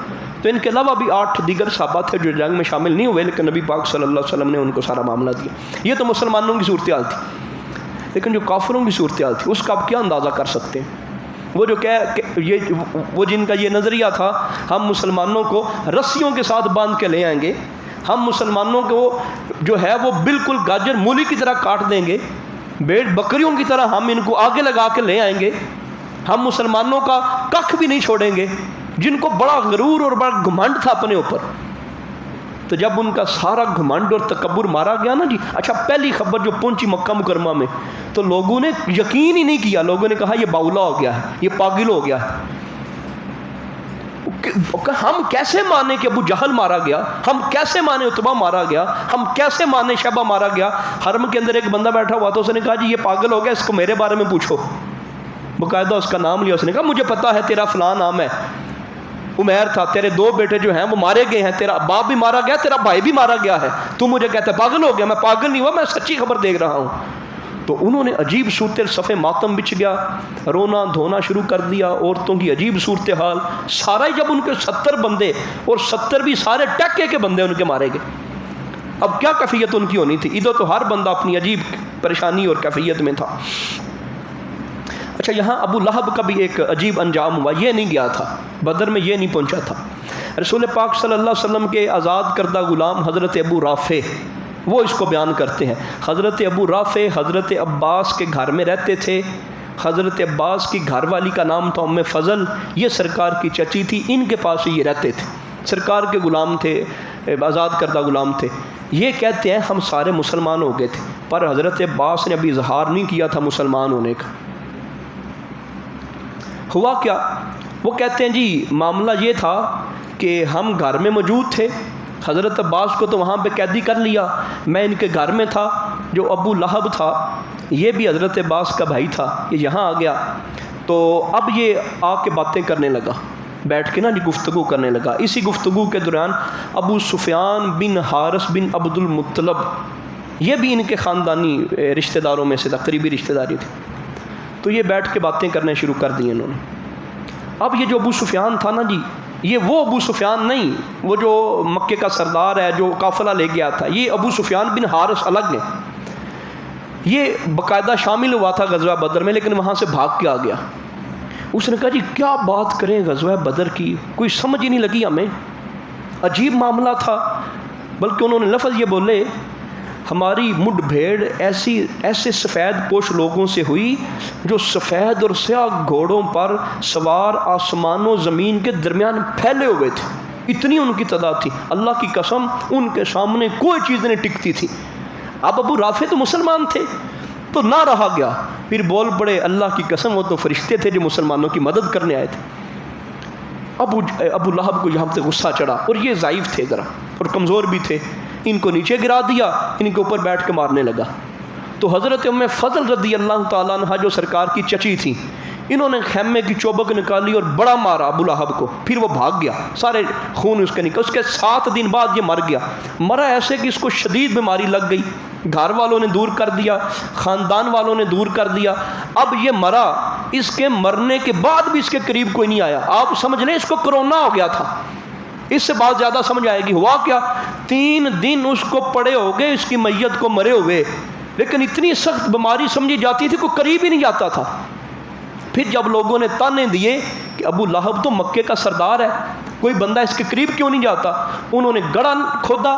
تو ان کے علاوہ بھی 8 دیگر صحابہ تھے جو جنگ میں شامل نہیں ہوئے, لیکن نبی پاک صلی اللہ علیہ وسلم نے ان کو سارا معاملہ دیا. یہ تو مسلمانوں کی صورتحال تھی, لیکن جو کافروں کی صورتحال تھی اس کا آپ کیا اندازہ کر سکتے ہیں. وہ جو وہ جن کا یہ نظریہ تھا ہم مسلمانوں کو رسیوں کے ساتھ باندھ کے لے آئیں گے, ہم مسلمانوں کو جو ہے وہ بالکل گاجر مولی کی طرح کاٹ دیں گے, بھیڑ بکریوں کی طرح ہم ان کو آگے لگا کے لے آئیں گے, ہم مسلمانوں کا ککھ بھی نہیں چھوڑیں گے. جن کو بڑا غرور اور بڑا گھمنڈ تھا اپنے اوپر, تو جب ان کا سارا گھمنڈ اور تکبر مارا گیا نا جی, اچھا پہلی خبر جو پہنچی مکہ مکرمہ میں تو لوگوں نے یقین ہی نہیں کیا. لوگوں نے کہا یہ باولا ہو گیا ہے, یہ پاگل ہو گیا ہے. ہم کیسے مانے کہ ابو جہل مارا گیا, ہم کیسے مانے عتبہ مارا گیا, ہم کیسے مانے شیبہ مارا گیا. حرم کے اندر ایک بندہ بیٹھا ہوا تو اس نے کہا جی یہ پاگل ہو گیا, اس کو میرے بارے میں پوچھو. باقاعدہ اس کا نام لیا, اس نے کہا مجھے پتا ہے تیرا فلاں نام ہے, عمیر تھا, تیرے 2 بیٹے جو ہیں وہ مارے گئے ہیں, تیرا باپ بھی مارا گیا, تیرا بھائی بھی مارا گیا ہے, تو مجھے کہتا ہے پاگل ہو گیا. میں پاگل نہیں ہوا, میں سچی خبر دیکھ رہا ہوں. تو انہوں نے عجیب صورت صفے ماتم بچ گیا, رونا دھونا شروع کر دیا, عورتوں کی عجیب صورتحال. سارا ہی جب ان کے 70 بندے اور 70 بھی سارے ٹکے کے بندے ان کے مارے گئے, اب کیا کیفیت ان کی ہونی تھی. ادھر تو ہر بندہ اپنی عجیب پریشانی اور کیفیت میں تھا. اچھا یہاں ابو لہب کا بھی ایک عجیب انجام ہوا, یہ نہیں گیا تھا بدر میں, یہ نہیں پہنچا تھا. رسول پاک صلی اللہ علیہ وسلم کے آزاد کردہ غلام حضرت ابو رافع وہ اس کو بیان کرتے ہیں. حضرت ابو رافع حضرت عباس کے گھر میں رہتے تھے. حضرت عباس کی گھر والی کا نام تھا ام فضل, یہ سرکار کی چچی تھی, ان کے پاس ہی یہ رہتے تھے. سرکار کے غلام تھے, آزاد کردہ غلام تھے. یہ کہتے ہیں ہم سارے مسلمان ہو گئے تھے, پر حضرت عباس نے ابھی اظہار نہیں کیا تھا مسلمان ہونے کا. ہوا کیا؟ وہ کہتے ہیں جی معاملہ یہ تھا کہ ہم گھر میں موجود تھے، حضرت عباس کو تو وہاں پہ قیدی کر لیا، میں ان کے گھر میں تھا، جو ابو لہب تھا یہ بھی حضرت عباس کا بھائی تھا، یہ یہاں آ گیا، تو اب یہ آ کے باتیں کرنے لگا، بیٹھ کے نا جی گفتگو کرنے لگا۔ اسی گفتگو کے دوران ابو سفیان بن حارث بن عبد المطلب، یہ بھی ان کے خاندانی رشتہ داروں میں سے تھا، قریبی رشتہ داری تھی، تو یہ بیٹھ کے باتیں کرنے شروع کر دی انہوں نے۔ اب یہ جو ابو سفیان تھا نا جی، یہ وہ ابو سفیان نہیں، وہ جو مکے کا سردار ہے جو قافلہ لے گیا تھا، یہ ابو سفیان بن حارث الگ ہے، یہ باقاعدہ شامل ہوا تھا غزوہ بدر میں، لیکن وہاں سے بھاگ کے آ گیا۔ اس نے کہا جی کیا بات کریں غزوہ بدر کی، کوئی سمجھ ہی نہیں لگی ہمیں، عجیب معاملہ تھا، بلکہ انہوں نے لفظ یہ بولے ہماری مڈ بھیڑ ایسے سفید پوش لوگوں سے ہوئی جو سفید اور سیاہ گھوڑوں پر سوار آسمان و زمین کے درمیان پھیلے ہوئے تھے، اتنی ان کی تعداد تھی، اللہ کی قسم ان کے سامنے کوئی چیز نہیں ٹکتی تھی۔ اب ابو رافع تو مسلمان تھے تو نہ رہا گیا، پھر بول پڑے اللہ کی قسم وہ تو فرشتے تھے جو مسلمانوں کی مدد کرنے آئے تھے۔ ابو لہب کو یہاں سے غصہ چڑھا، اور یہ ضعیف تھے ذرا اور کمزور بھی تھے، ان کو نیچے گرا دیا، ان کے اوپر بیٹھ کے مارنے لگا۔ تو حضرت ام فضل رضی اللہ تعالیٰ عنہ جو سرکار کی چچی تھی، انہوں نے خیمے کی چوبک نکالی اور بڑا مارا ابو لہب کو، پھر وہ بھاگ گیا، سارے خون اس کے نکل، اس کے 7 دن بعد یہ مر گیا۔ مرا ایسے کہ اس کو شدید بیماری لگ گئی، گھر والوں نے دور کر دیا، خاندان والوں نے دور کر دیا۔ اب یہ مرا، اس کے مرنے کے بعد بھی اس کے قریب کوئی نہیں آیا، آپ سمجھ لیں اس کو کرونا ہو گیا تھا، اس سے بات زیادہ سمجھ آئے گی۔ ہوا کیا، 3 دن اس کو پڑے ہو گئے اس کی میت کو مرے ہوئے، لیکن اتنی سخت بیماری سمجھی جاتی تھی کوئی قریب ہی نہیں جاتا تھا۔ پھر جب لوگوں نے تانے دیے کہ ابو لہب تو مکے کا سردار ہے، کوئی بندہ اس کے قریب کیوں نہیں جاتا، انہوں نے گڑھا کھودا،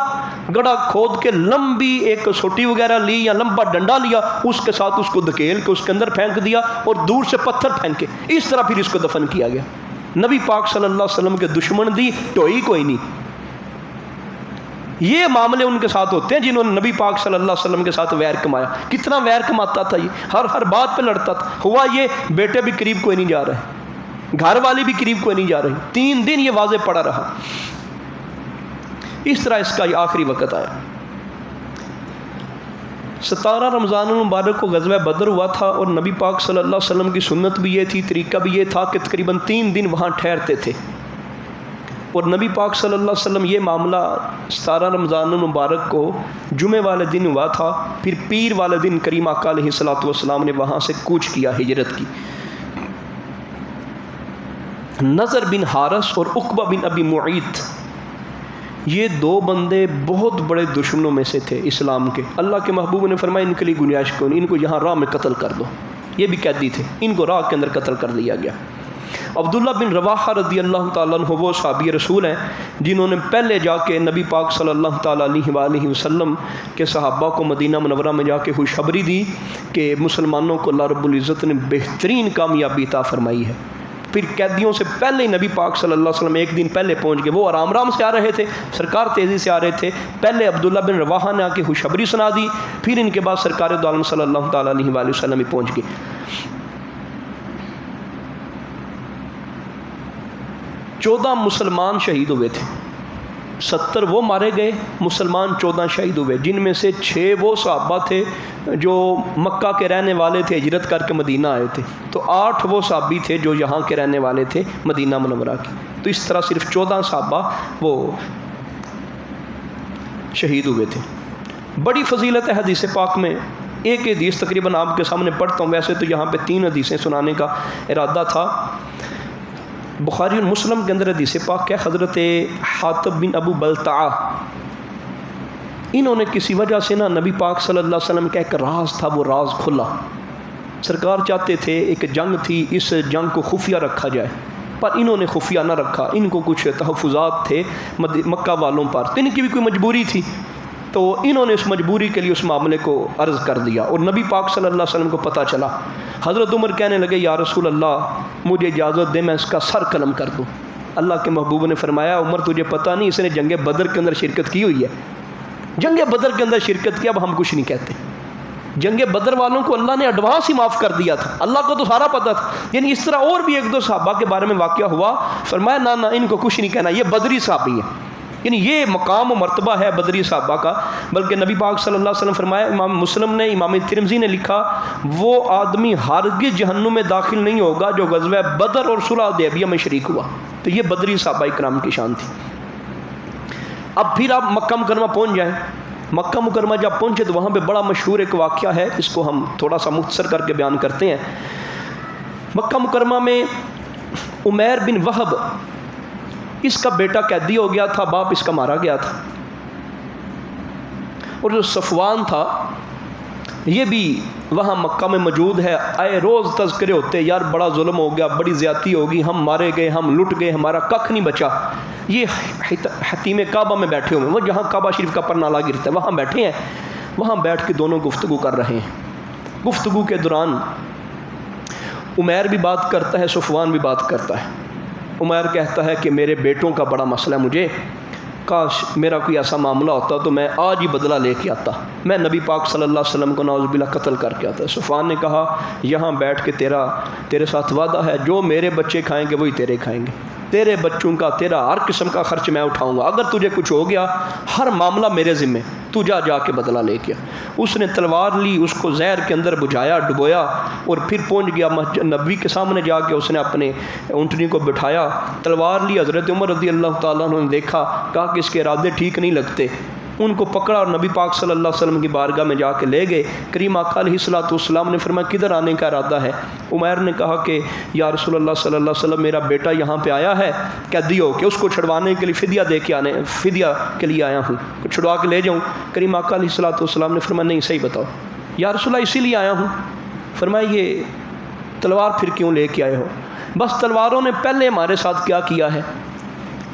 گڑھا کھود کے لمبی ایک سوٹی وغیرہ لی یا لمبا ڈنڈا لیا، اس کے ساتھ اس کو دھکیل کے اس کے اندر پھینک دیا اور دور سے پتھر پھینکے، اس طرح پھر اس کو دفن کیا گیا۔ نبی پاک صلی اللہ علیہ وسلم کے دشمن دی ٹوئی کوئی نہیں۔ یہ معاملے ان کے ساتھ ہوتے ہیں جنہوں نے نبی پاک صلی اللہ علیہ وسلم کے ساتھ ویر کمایا۔ کتنا ویر کماتا تھا یہ، ہر بات پہ لڑتا تھا۔ ہوا یہ بیٹے بھی قریب کوئی نہیں جا رہے، گھر والی بھی قریب کوئی نہیں جا رہی، 3 دن یہ واضح پڑا رہا۔ اس طرح اس کا یہ آخری وقت آیا۔ 17 رمضان المبارک کو غزوہ بدر ہوا تھا، اور نبی پاک صلی اللہ علیہ وسلم کی سنت بھی یہ تھی، طریقہ بھی یہ تھا کہ تقریباً 3 دن وہاں ٹھہرتے تھے۔ اور نبی پاک صلی اللہ علیہ وسلم یہ معاملہ 17 رمضان المبارک کو جمعہ والے دن ہوا تھا، پھر پیر والے دن کریم آقا علیہ الصلوۃ والسلام نے وہاں سے کوچ کیا، ہجرت کی۔ نضر بن حارث اور عقبہ بن ابی معیط، یہ 2 بندے بہت بڑے دشمنوں میں سے تھے اسلام کے۔ اللہ کے محبوب نے فرمایا ان کے لیے گنجائش کیوں نہیں، ان کو یہاں راہ میں قتل کر دو۔ یہ بھی قیدی تھے، ان کو راہ کے اندر قتل کر دیا گیا۔ عبداللہ بن رواحہ رضی اللہ تعالیٰ عنہ وہ صحابی رسول ہیں جنہوں نے پہلے جا کے نبی پاک صلی اللہ تعالیٰ علیہ وآلہ وسلم کے صحابہ کو مدینہ منورہ میں جا کے خوشخبری دی کہ مسلمانوں کو اللہ رب العزت نے بہترین کامیابی عطا فرمائی ہے۔ پھر قیدیوں سے پہلے ہی نبی پاک صلی اللہ علیہ وسلم 1 دن پہلے پہنچ گئے، وہ آرام سے آ رہے تھے، سرکار تیزی سے آ رہے تھے، پہلے عبداللہ بن رواحہ نے آ کے خوشخبری سنا دی، پھر ان کے بعد سرکار دو عالم صلی اللہ تعالیٰ علیہ وآلہ وسلم ہی پہنچ گئے۔ 14 مسلمان شہید ہوئے تھے، 70 وہ مارے گئے، مسلمان 14 شہید ہوئے، جن میں سے 6 وہ صحابہ تھے جو مکہ کے رہنے والے تھے، ہجرت کر کے مدینہ آئے تھے، تو 8 وہ صحابی تھے جو یہاں کے رہنے والے تھے مدینہ منورہ کے، تو اس طرح صرف 14 صحابہ وہ شہید ہوئے تھے۔ بڑی فضیلت ہے حدیث پاک میں، ایک حدیث تقریباً آپ کے سامنے پڑھتا ہوں، ویسے تو یہاں پہ 3 حدیثیں سنانے کا ارادہ تھا۔ بخاری اور مسلم کے اندر حدیث پاک ہے، حضرت حاطب بن ابو بلتعہ، انہوں نے کسی وجہ سے نبی پاک صلی اللہ علیہ وسلم کا ایک راز تھا، وہ راز کھلا۔ سرکار چاہتے تھے ایک جنگ تھی، اس جنگ کو خفیہ رکھا جائے، پر انہوں نے خفیہ نہ رکھا، ان کو کچھ تحفظات تھے مکہ والوں پر، تو ان کی بھی کوئی مجبوری تھی، تو انہوں نے اس مجبوری کے لیے اس معاملے کو عرض کر دیا، اور نبی پاک صلی اللہ علیہ وسلم کو پتہ چلا۔ حضرت عمر کہنے لگے یا رسول اللہ مجھے اجازت دے میں اس کا سر قلم کر دوں۔ اللہ کے محبوب نے فرمایا عمر تجھے پتہ نہیں اس نے جنگ بدر کے اندر شرکت کی ہوئی ہے، جنگ بدر کے اندر شرکت کی، اب ہم کچھ نہیں کہتے۔ جنگ بدر والوں کو اللہ نے ایڈوانس ہی معاف کر دیا تھا، اللہ کو تو سارا پتہ تھا. یعنی اس طرح اور بھی ایک دو صحابہ کے بارے میں واقعہ ہوا، فرمایا نہ نہ ان کو کچھ نہیں کہنا، یہ بدری صحابی ہیں. یعنی یہ مقام و مرتبہ ہے بدری صحابہ کا. بلکہ نبی پاک صلی اللہ علیہ وسلم فرمایا، امام مسلم نے، امام ترمذی نے لکھا، وہ آدمی ہرگز جہنم میں داخل نہیں ہوگا جو غزوہ بدر اور صلح حدیبیہ میں شریک ہوا. تو یہ بدری صحابہ کرام کی شان تھی. اب پھر آپ مکہ مکرمہ پہنچ جائیں. مکہ مکرمہ جب پہنچے تو وہاں پہ بڑا مشہور ایک واقعہ ہے، اس کو ہم تھوڑا سا مختصر کر کے بیان کرتے ہیں. مکہ مکرمہ میں عمیر بن وہب، اس کا بیٹا قیدی ہو گیا تھا، باپ اس کا مارا گیا تھا. اور جو صفوان تھا یہ بھی وہاں مکہ میں موجود ہے. آئے روز تذکرے ہوتے، یار بڑا ظلم ہو گیا، بڑی زیادتی ہوگی، ہم مارے گئے، ہم لٹ گئے، ہمارا ککھ نہیں بچا. یہ حتیم کعبہ میں بیٹھے ہوئے ہیں، وہ جہاں کعبہ شریف کا پرنالہ گرتا ہے وہاں بیٹھے ہیں. وہاں بیٹھ کے دونوں گفتگو کر رہے ہیں. گفتگو کے دوران عمیر بھی بات کرتا ہے، صفوان بھی بات کرتا ہے. عمیر کہتا ہے کہ میرے بیٹوں کا بڑا مسئلہ ہے، مجھے کاش میرا کوئی ایسا معاملہ ہوتا تو میں آج ہی بدلہ لے کے آتا، میں نبی پاک صلی اللہ علیہ وسلم کو نعوذ باللہ قتل کر کے آتا. صفوان نے کہا یہاں بیٹھ کے تیرے ساتھ وعدہ ہے، جو میرے بچے کھائیں گے وہی تیرے کھائیں گے، تیرے بچوں کا، تیرا ہر قسم کا خرچ میں اٹھاؤں گا، اگر تجھے کچھ ہو گیا ہر معاملہ میرے ذمے، تو جا کے بدلہ لے کے. اس نے تلوار لی، اس کو زہر کے اندر بجھایا، ڈبویا، اور پھر پہنچ گیا مسجد نبوی کے سامنے. جا کے اس نے اپنے اونٹنی کو بٹھایا، تلوار لی. حضرت عمر رضی اللہ تعالیٰ عنہ نے دیکھا، کہا کہ اس کے ارادے ٹھیک نہیں لگتے. ان کو پکڑا اور نبی پاک صلی اللہ علیہ وسلم کی بارگاہ میں جا کے لے گئے. کریم آقا علیہ الصلوۃ والسلام نے فرمایا کدھر آنے کا ارادہ ہے؟ عمیر نے کہا کہ یا رسول اللہ صلی اللہ علیہ وسلم میرا بیٹا یہاں پہ آیا ہے قیدی ہو کے، اس کو چھڑوانے کے لیے فدیہ کے لیے آیا ہوں، چھڑوا کے لے جاؤں. کریم آقا علیہ الصلوۃ والسلام نے فرمایا نہیں صحیح بتاؤ. یا رسول اللہ اسی لیے آیا ہوں. فرمایا یہ تلوار پھر کیوں لے کے آئے ہو؟ بس تلواروں نے پہلے ہمارے ساتھ کیا کیا ہے،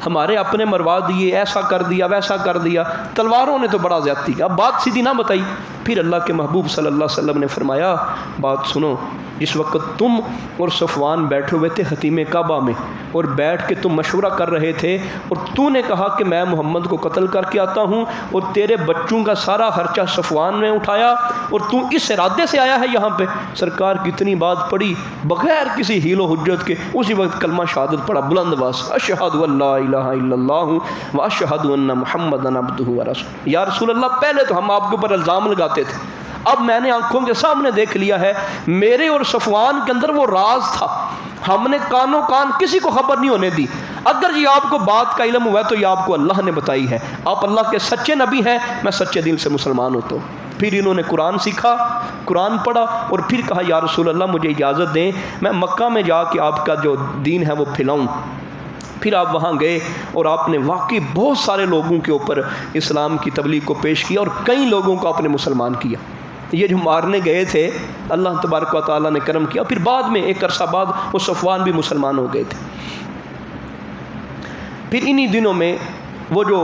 ہمارے اپنے مروا دیے، ایسا کر دیا ویسا کر دیا، تلواروں نے تو بڑا زیادتی کیا. اب بات سیدھی نہ بتائی. پھر اللہ کے محبوب صلی اللہ علیہ وسلم نے فرمایا بات سنو، جس وقت تم اور صفوان بیٹھے ہوئے تھے حتیم کعبہ میں اور بیٹھ کے تم مشورہ کر رہے تھے اور تو نے کہا کہ میں محمد کو قتل کر کے آتا ہوں اور تیرے بچوں کا سارا خرچہ صفوان نے اٹھایا اور تو اس ارادے سے آیا ہے یہاں پہ. سرکار کی اتنی بات پڑی بغیر کسی حیل و حجت کے، اسی وقت کلمہ شہادت پڑھا بلند آواز، اشہد ان لا الہ الا اللہ و اشہد ان محمدًا عبدہ و رسولہ. یا رسول اللہ پہلے تو ہم آپ کے اوپر الزام لگاتے تھے، اب میں نے آنکھوں کے سامنے دیکھ لیا ہے میرے اور صفوان کے اندر وہ راز تھا، ہم نے کانوں کان کسی کو خبر نہیں ہونے دی. اگر یہ آپ کو بات کا علم ہوا ہے تو یہ آپ کو اللہ نے بتائی ہے، آپ اللہ کے سچے نبی ہیں، میں سچے دل سے مسلمان ہوتا ہوں. پھر انہوں نے قرآن سیکھا، قرآن پڑھا اور پھر کہا یا رسول اللہ مجھے اجازت دیں میں مکہ میں جا کے آپ کا جو دین ہے وہ پھیلاؤں. پھر آپ وہاں گئے اور آپ نے واقعی بہت سارے لوگوں کے اوپر اسلام کی تبلیغ کو پیش کیا اور کئی لوگوں کو آپ نے مسلمان کیا. یہ جو مارنے گئے تھے اللہ تبارک و تعالیٰ نے کرم کیا، پھر بعد میں ایک عرصہ بعد وہ صفوان بھی مسلمان ہو گئے تھے. پھر انہی دنوں میں وہ جو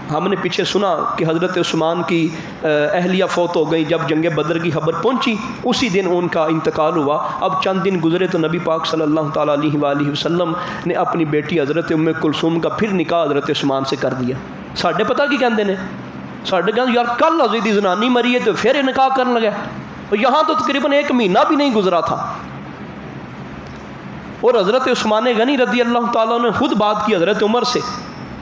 ہم نے پیچھے سنا کہ حضرت عثمان کی اہلیہ فوت ہو گئی، جب جنگ بدر کی خبر پہنچی اسی دن ان کا انتقال ہوا. اب چند دن گزرے تو نبی پاک صلی اللہ تعالیٰ علیہ وآلہ وسلم نے اپنی بیٹی حضرت ام کلثوم کا پھر نکاح حضرت عثمان سے کر دیا. ساڈے پتہ کی کہندے نے، ساڈے کہندے یار کل حضرت زنانی مری ہے تو پھر نکاح کرنے لگا. اور یہاں تو تقریباً 1 مہینہ بھی نہیں گزرا تھا. اور حضرت عثمان غنی رضی اللہ تعالیٰ نے خود بات کی حضرت عمر سے،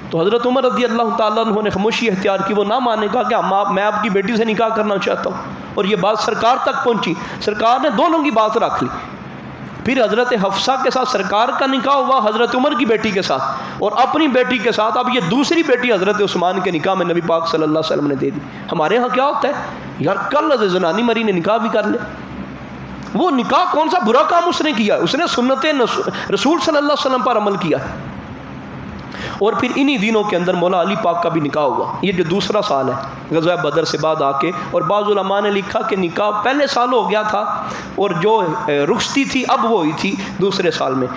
تو حضرت عمر رضی اللہ تعالیٰ عنہ نے خاموشی اختیار کی، وہ نہ مانے، کہا کہ میں آپ کی بیٹی سے نکاح کرنا چاہتا ہوں. اور یہ بات سرکار تک پہنچی، سرکار نے دونوں کی بات رکھ لی. پھر حضرت حفصہ کے ساتھ سرکار کا نکاح ہوا حضرت عمر کی بیٹی کے ساتھ اور اپنی بیٹی کے ساتھ. اب یہ دوسری بیٹی حضرت عثمان کے نکاح میں نبی پاک صلی اللہ علیہ وسلم نے دے دی. ہمارے ہاں کیا ہوتا ہے یار کل حضرت زنانی مری نے نکاح بھی کر لے. وہ نکاح کون سا برا کام اس نے کیا؟ اس نے سنت رسول صلی اللہ علیہ وسلم پر عمل کیا. اور پھر انہی دنوں کے اندر مولا علی پاک کا بھی نکاح ہوا. یہ جو دوسرا سال ہے غزوہ بدر سے بعد آ کے، اور بعض علماء نے لکھا کہ نکاح پہلے سال ہو گیا تھا اور جو رخصتی تھی اب وہ ہوئی تھی دوسرے سال میں.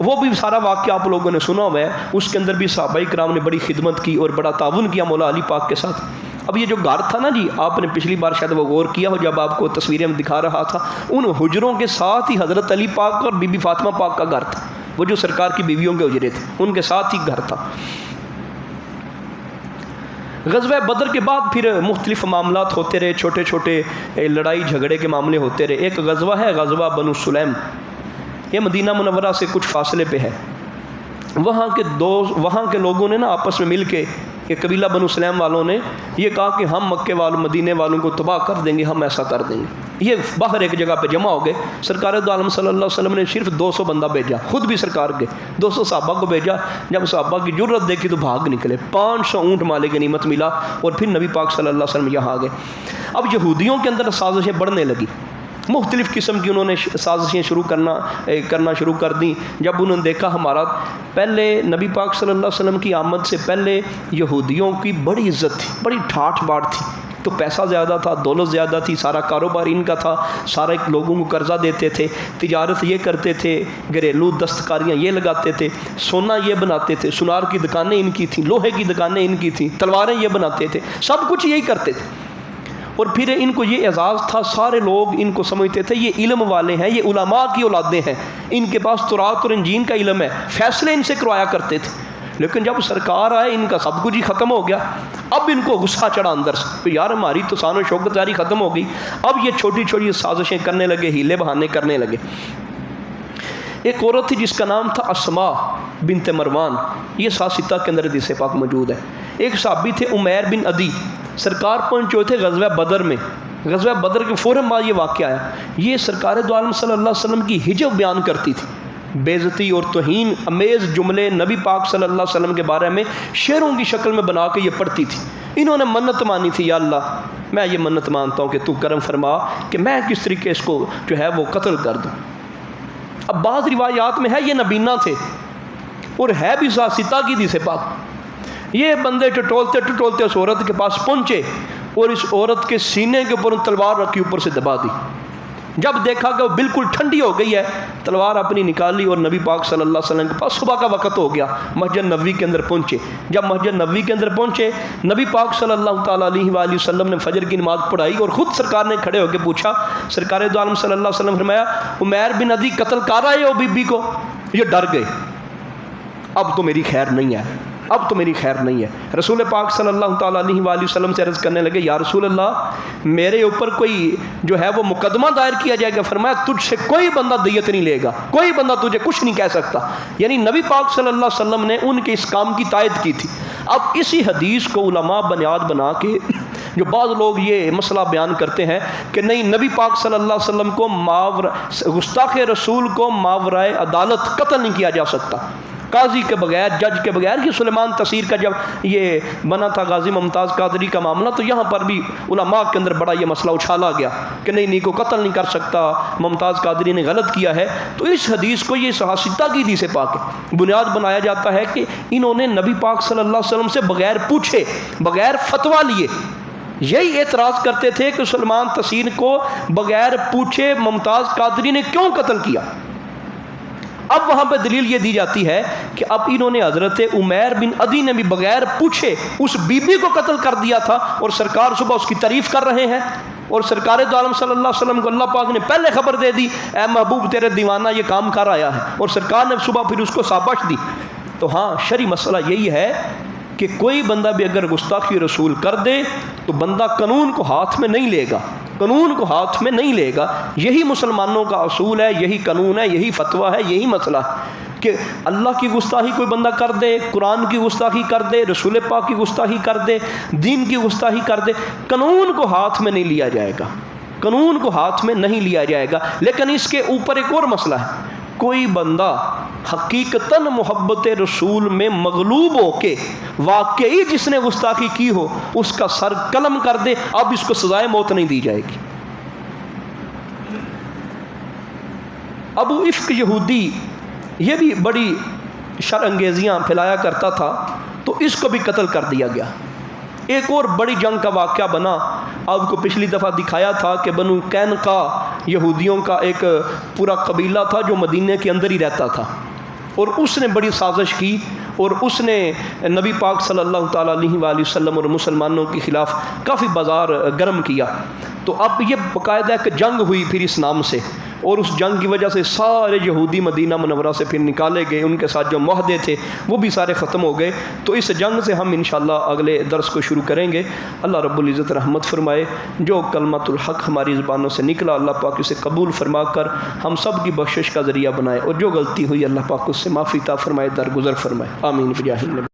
وہ بھی سارا واقعہ آپ لوگوں نے سنا ہوا ہے. اس کے اندر بھی صحابہ کرام نے بڑی خدمت کی اور بڑا تعاون کیا مولا علی پاک کے ساتھ. اب یہ جو گھر تھا نا جی، آپ نے پچھلی بار شاید وہ غور کیا ہو جب آپ کو تصویریں میں دکھا رہا تھا، ان حجروں کے ساتھ ہی حضرت علی پاک اور بی بی فاطمہ پاک کا گھر تھا. وہ جو سرکار کی بیویوں کے حجرے تھے ان کے ساتھ ہی گھر تھا. غزوہ بدر کے بعد پھر مختلف معاملات ہوتے رہے، چھوٹے چھوٹے لڑائی جھگڑے کے معاملے ہوتے رہے۔ ایک غزوہ ہے غزوہ بنو سلیم، یہ مدینہ منورہ سے کچھ فاصلے پہ ہے۔ وہاں کے لوگوں نے نا آپس میں مل کے، یہ قبیلہ بنو سلیم والوں نے یہ کہا کہ ہم مکے والوں مدینے والوں کو تباہ کر دیں گے، ہم ایسا کر دیں گے۔ یہ باہر ایک جگہ پہ جمع ہو گئے۔ سرکار دو عالم صلی اللہ علیہ وسلم نے صرف 200 بندہ بھیجا، خود بھی سرکار کے 200 صحابہ کو بھیجا۔ جب صحابہ کی جرت دیکھی تو بھاگ نکلے۔ 500 اونٹ مال غنیمت ملا، اور پھر نبی پاک صلی اللہ علیہ وسلم یہاں آ گئے۔ اب یہودیوں کے اندر سازشیں بڑھنے لگی، مختلف قسم کی انہوں نے سازشیں کرنا شروع کر دیں۔ جب انہوں نے دیکھا ہمارا پہلے نبی پاک صلی اللہ علیہ وسلم کی آمد سے پہلے یہودیوں کی بڑی عزت تھی، بڑی ٹھاٹھ باٹ تھی، تو پیسہ زیادہ تھا، دولت زیادہ تھی، سارا کاروبار ان کا تھا، سارے لوگوں کو قرضہ دیتے تھے، تجارت یہ کرتے تھے، گھریلو دستکاریاں یہ لگاتے تھے، سونا یہ بناتے تھے، سونار کی دکانیں ان کی تھیں، لوہے کی دکانیں ان کی تھیں، تلواریں یہ بناتے تھے، سب کچھ یہی کرتے تھے۔ اور پھر ان کو یہ اعزاز تھا، سارے لوگ ان کو سمجھتے تھے یہ علم والے ہیں، یہ علماء کی اولادیں ہیں، ان کے پاس تورات اور انجیل کا علم ہے، فیصلے ان سے کروایا کرتے تھے۔ لیکن جب سرکار آئے ان کا سب کچھ ہی ختم ہو گیا۔ اب ان کو غصہ چڑھا اندر سے کہ یار ہماری تو شان و شوکت ساری ختم ہو گئی۔ اب یہ چھوٹی چھوٹی سازشیں کرنے لگے، ہیلے بہانے کرنے لگے۔ ایک عورت تھی جس کا نام تھا اسماء بنت مروان، یہ 7 کے اندر حدیث پاک موجود ہے۔ ایک صحابی تھے عمیر بن عدی، سرکار پہنچے تھے غزوہ بدر میں۔ غزوہ بدر کے فوراً بعد یہ واقعہ آیا۔ یہ سرکار دو عالم صلی اللہ علیہ وسلم کی ہجو بیان کرتی تھی، بے عزتی اور توہین امیز جملے نبی پاک صلی اللہ علیہ وسلم کے بارے میں شعروں کی شکل میں بنا کے یہ پڑھتی تھی۔ انہوں نے منت مانی تھی، یا اللہ میں یہ منت مانتا ہوں کہ تو کرم فرما کہ میں کس طریقے اس کو جو ہے وہ قتل کر دوں۔ اب بعض روایات میں ہے یہ نبینہ تھے اور ہے بھی 7 کی حدیث پاک۔ یہ بندے ٹٹولتے اس عورت کے پاس پہنچے اور اس عورت کے سینے کے اوپر تلوار رکھی، اوپر سے دبا دی۔ جب دیکھا کہ وہ بالکل ٹھنڈی ہو گئی ہے، تلوار اپنی نکالی اور نبی پاک صلی اللہ علیہ وسلم کے پاس صبح کا وقت ہو گیا، مسجد نبوی کے اندر پہنچے۔ جب مسجد نبوی کے اندر پہنچے، نبی پاک صلی اللہ تعالیٰ علیہ وآلہ وسلم نے فجر کی نماز پڑھائی اور خود سرکار نے کھڑے ہو کے پوچھا، سرکار دو عالم صلی اللہ علیہ وسلم فرمایا عمیر بن عدی قتل کر آئے ہو بی بی کو؟ یہ ڈر گئے، اب تو میری خیر نہیں ہے، اب تو میری خیر نہیں ہے۔ رسول پاک صلی اللہ تعالیٰ علیہ وآلہ وسلم سے عرض کرنے لگے، یا رسول اللہ میرے اوپر کوئی جو ہے وہ مقدمہ دائر کیا جائے گا؟ فرمایا تجھ سے کوئی بندہ دیت نہیں لے گا، کوئی بندہ تجھے کچھ نہیں کہہ سکتا۔ یعنی نبی پاک صلی اللہ علیہ وسلم نے ان کے اس کام کی تائید کی تھی۔ اب اسی حدیث کو علماء بنیاد بنا کے جو بعض لوگ یہ مسئلہ بیان کرتے ہیں کہ نہیں نبی پاک صلی اللہ علیہ وسلم کو گستاخ رسول کو ماورائے عدالت قتل نہیں کیا جا سکتا، قاضی کے بغیر، جج کے بغیر۔ یہ سلیمان تصیر کا جب یہ بنا تھا غازی ممتاز قادری کا معاملہ، تو یہاں پر بھی علماء کے اندر بڑا یہ مسئلہ اچھالا گیا کہ نہیں کو قتل نہیں کر سکتا، ممتاز قادری نے غلط کیا ہے۔ تو اس حدیث کو یہ 7 کی حدیث پاک ہے، بنیاد بنایا جاتا ہے کہ انہوں نے نبی پاک صلی اللہ علیہ وسلم سے بغیر پوچھے، بغیر فتویٰ لیے یہی اعتراض کرتے تھے کہ سلیمان تصیر کو بغیر پوچھے ممتاز قادری نے کیوں قتل کیا۔ اب وہاں پہ دلیل یہ دی جاتی ہے کہ اب انہوں نے حضرت عمیر بن عدی نے بھی بغیر پوچھے اس بی بی کو قتل کر دیا تھا، اور سرکار صبح اس کی تعریف کر رہے ہیں، اور سرکار دو عالم صلی اللہ علیہ وسلم کو اللہ پاک نے پہلے خبر دے دی، اے محبوب تیرے دیوانہ یہ کام کر آیا ہے، اور سرکار نے صبح پھر اس کو شاباش دی۔ تو ہاں شرعی مسئلہ یہی ہے کہ کوئی بندہ بھی اگر گستاخی رسول کر دے تو بندہ قانون کو ہاتھ میں نہیں لے گا، قانون کو ہاتھ میں نہیں لے گا۔ یہی مسلمانوں کا اصول ہے، یہی قانون ہے، یہی فتویٰ ہے، یہی مسئلہ ہے کہ اللہ کی گستاخی کوئی بندہ کر دے، قرآن کی گستاخی کر دے، رسول پاک کی گستاخی کر دے، دین کی گستاخی کر دے، قانون کو ہاتھ میں نہیں لیا جائے گا، قانون کو ہاتھ میں نہیں لیا جائے گا۔ لیکن اس کے اوپر ایک اور مسئلہ ہے، کوئی بندہ حقیقتاً محبت رسول میں مغلوب ہو کے واقعی جس نے گستاخی کی ہو اس کا سر قلم کر دے، اب اس کو سزائے موت نہیں دی جائے گی۔ ابو افک یہودی یہ بھی بڑی شر انگیزیاں پھیلایا کرتا تھا، تو اس کو بھی قتل کر دیا گیا۔ ایک اور بڑی جنگ کا واقعہ بنا، آپ کو پچھلی دفعہ دکھایا تھا کہ بنو قینقاع یہودیوں کا ایک پورا قبیلہ تھا جو مدینے کے اندر ہی رہتا تھا، اور اس نے بڑی سازش کی اور اس نے نبی پاک صلی اللہ تعالیٰ علیہ وآلہ وسلم اور مسلمانوں کے خلاف کافی بازار گرم کیا۔ تو اب یہ باقاعدہ ایک جنگ ہوئی پھر اس نام سے، اور اس جنگ کی وجہ سے سارے یہودی مدینہ منورہ سے پھر نکالے گئے، ان کے ساتھ جو معاہدے تھے وہ بھی سارے ختم ہو گئے۔ تو اس جنگ سے ہم انشاءاللہ اگلے درس کو شروع کریں گے۔ اللہ رب العزت رحمت فرمائے، جو کلمۃ الحق ہماری زبانوں سے نکلا اللہ پاک اسے قبول فرما کر ہم سب کی بخشش کا ذریعہ بنائے، اور جو غلطی ہوئی اللہ پاک اس سے معافی عطا فرمائے، درگزر فرمائے، آمین بجاہ النبی۔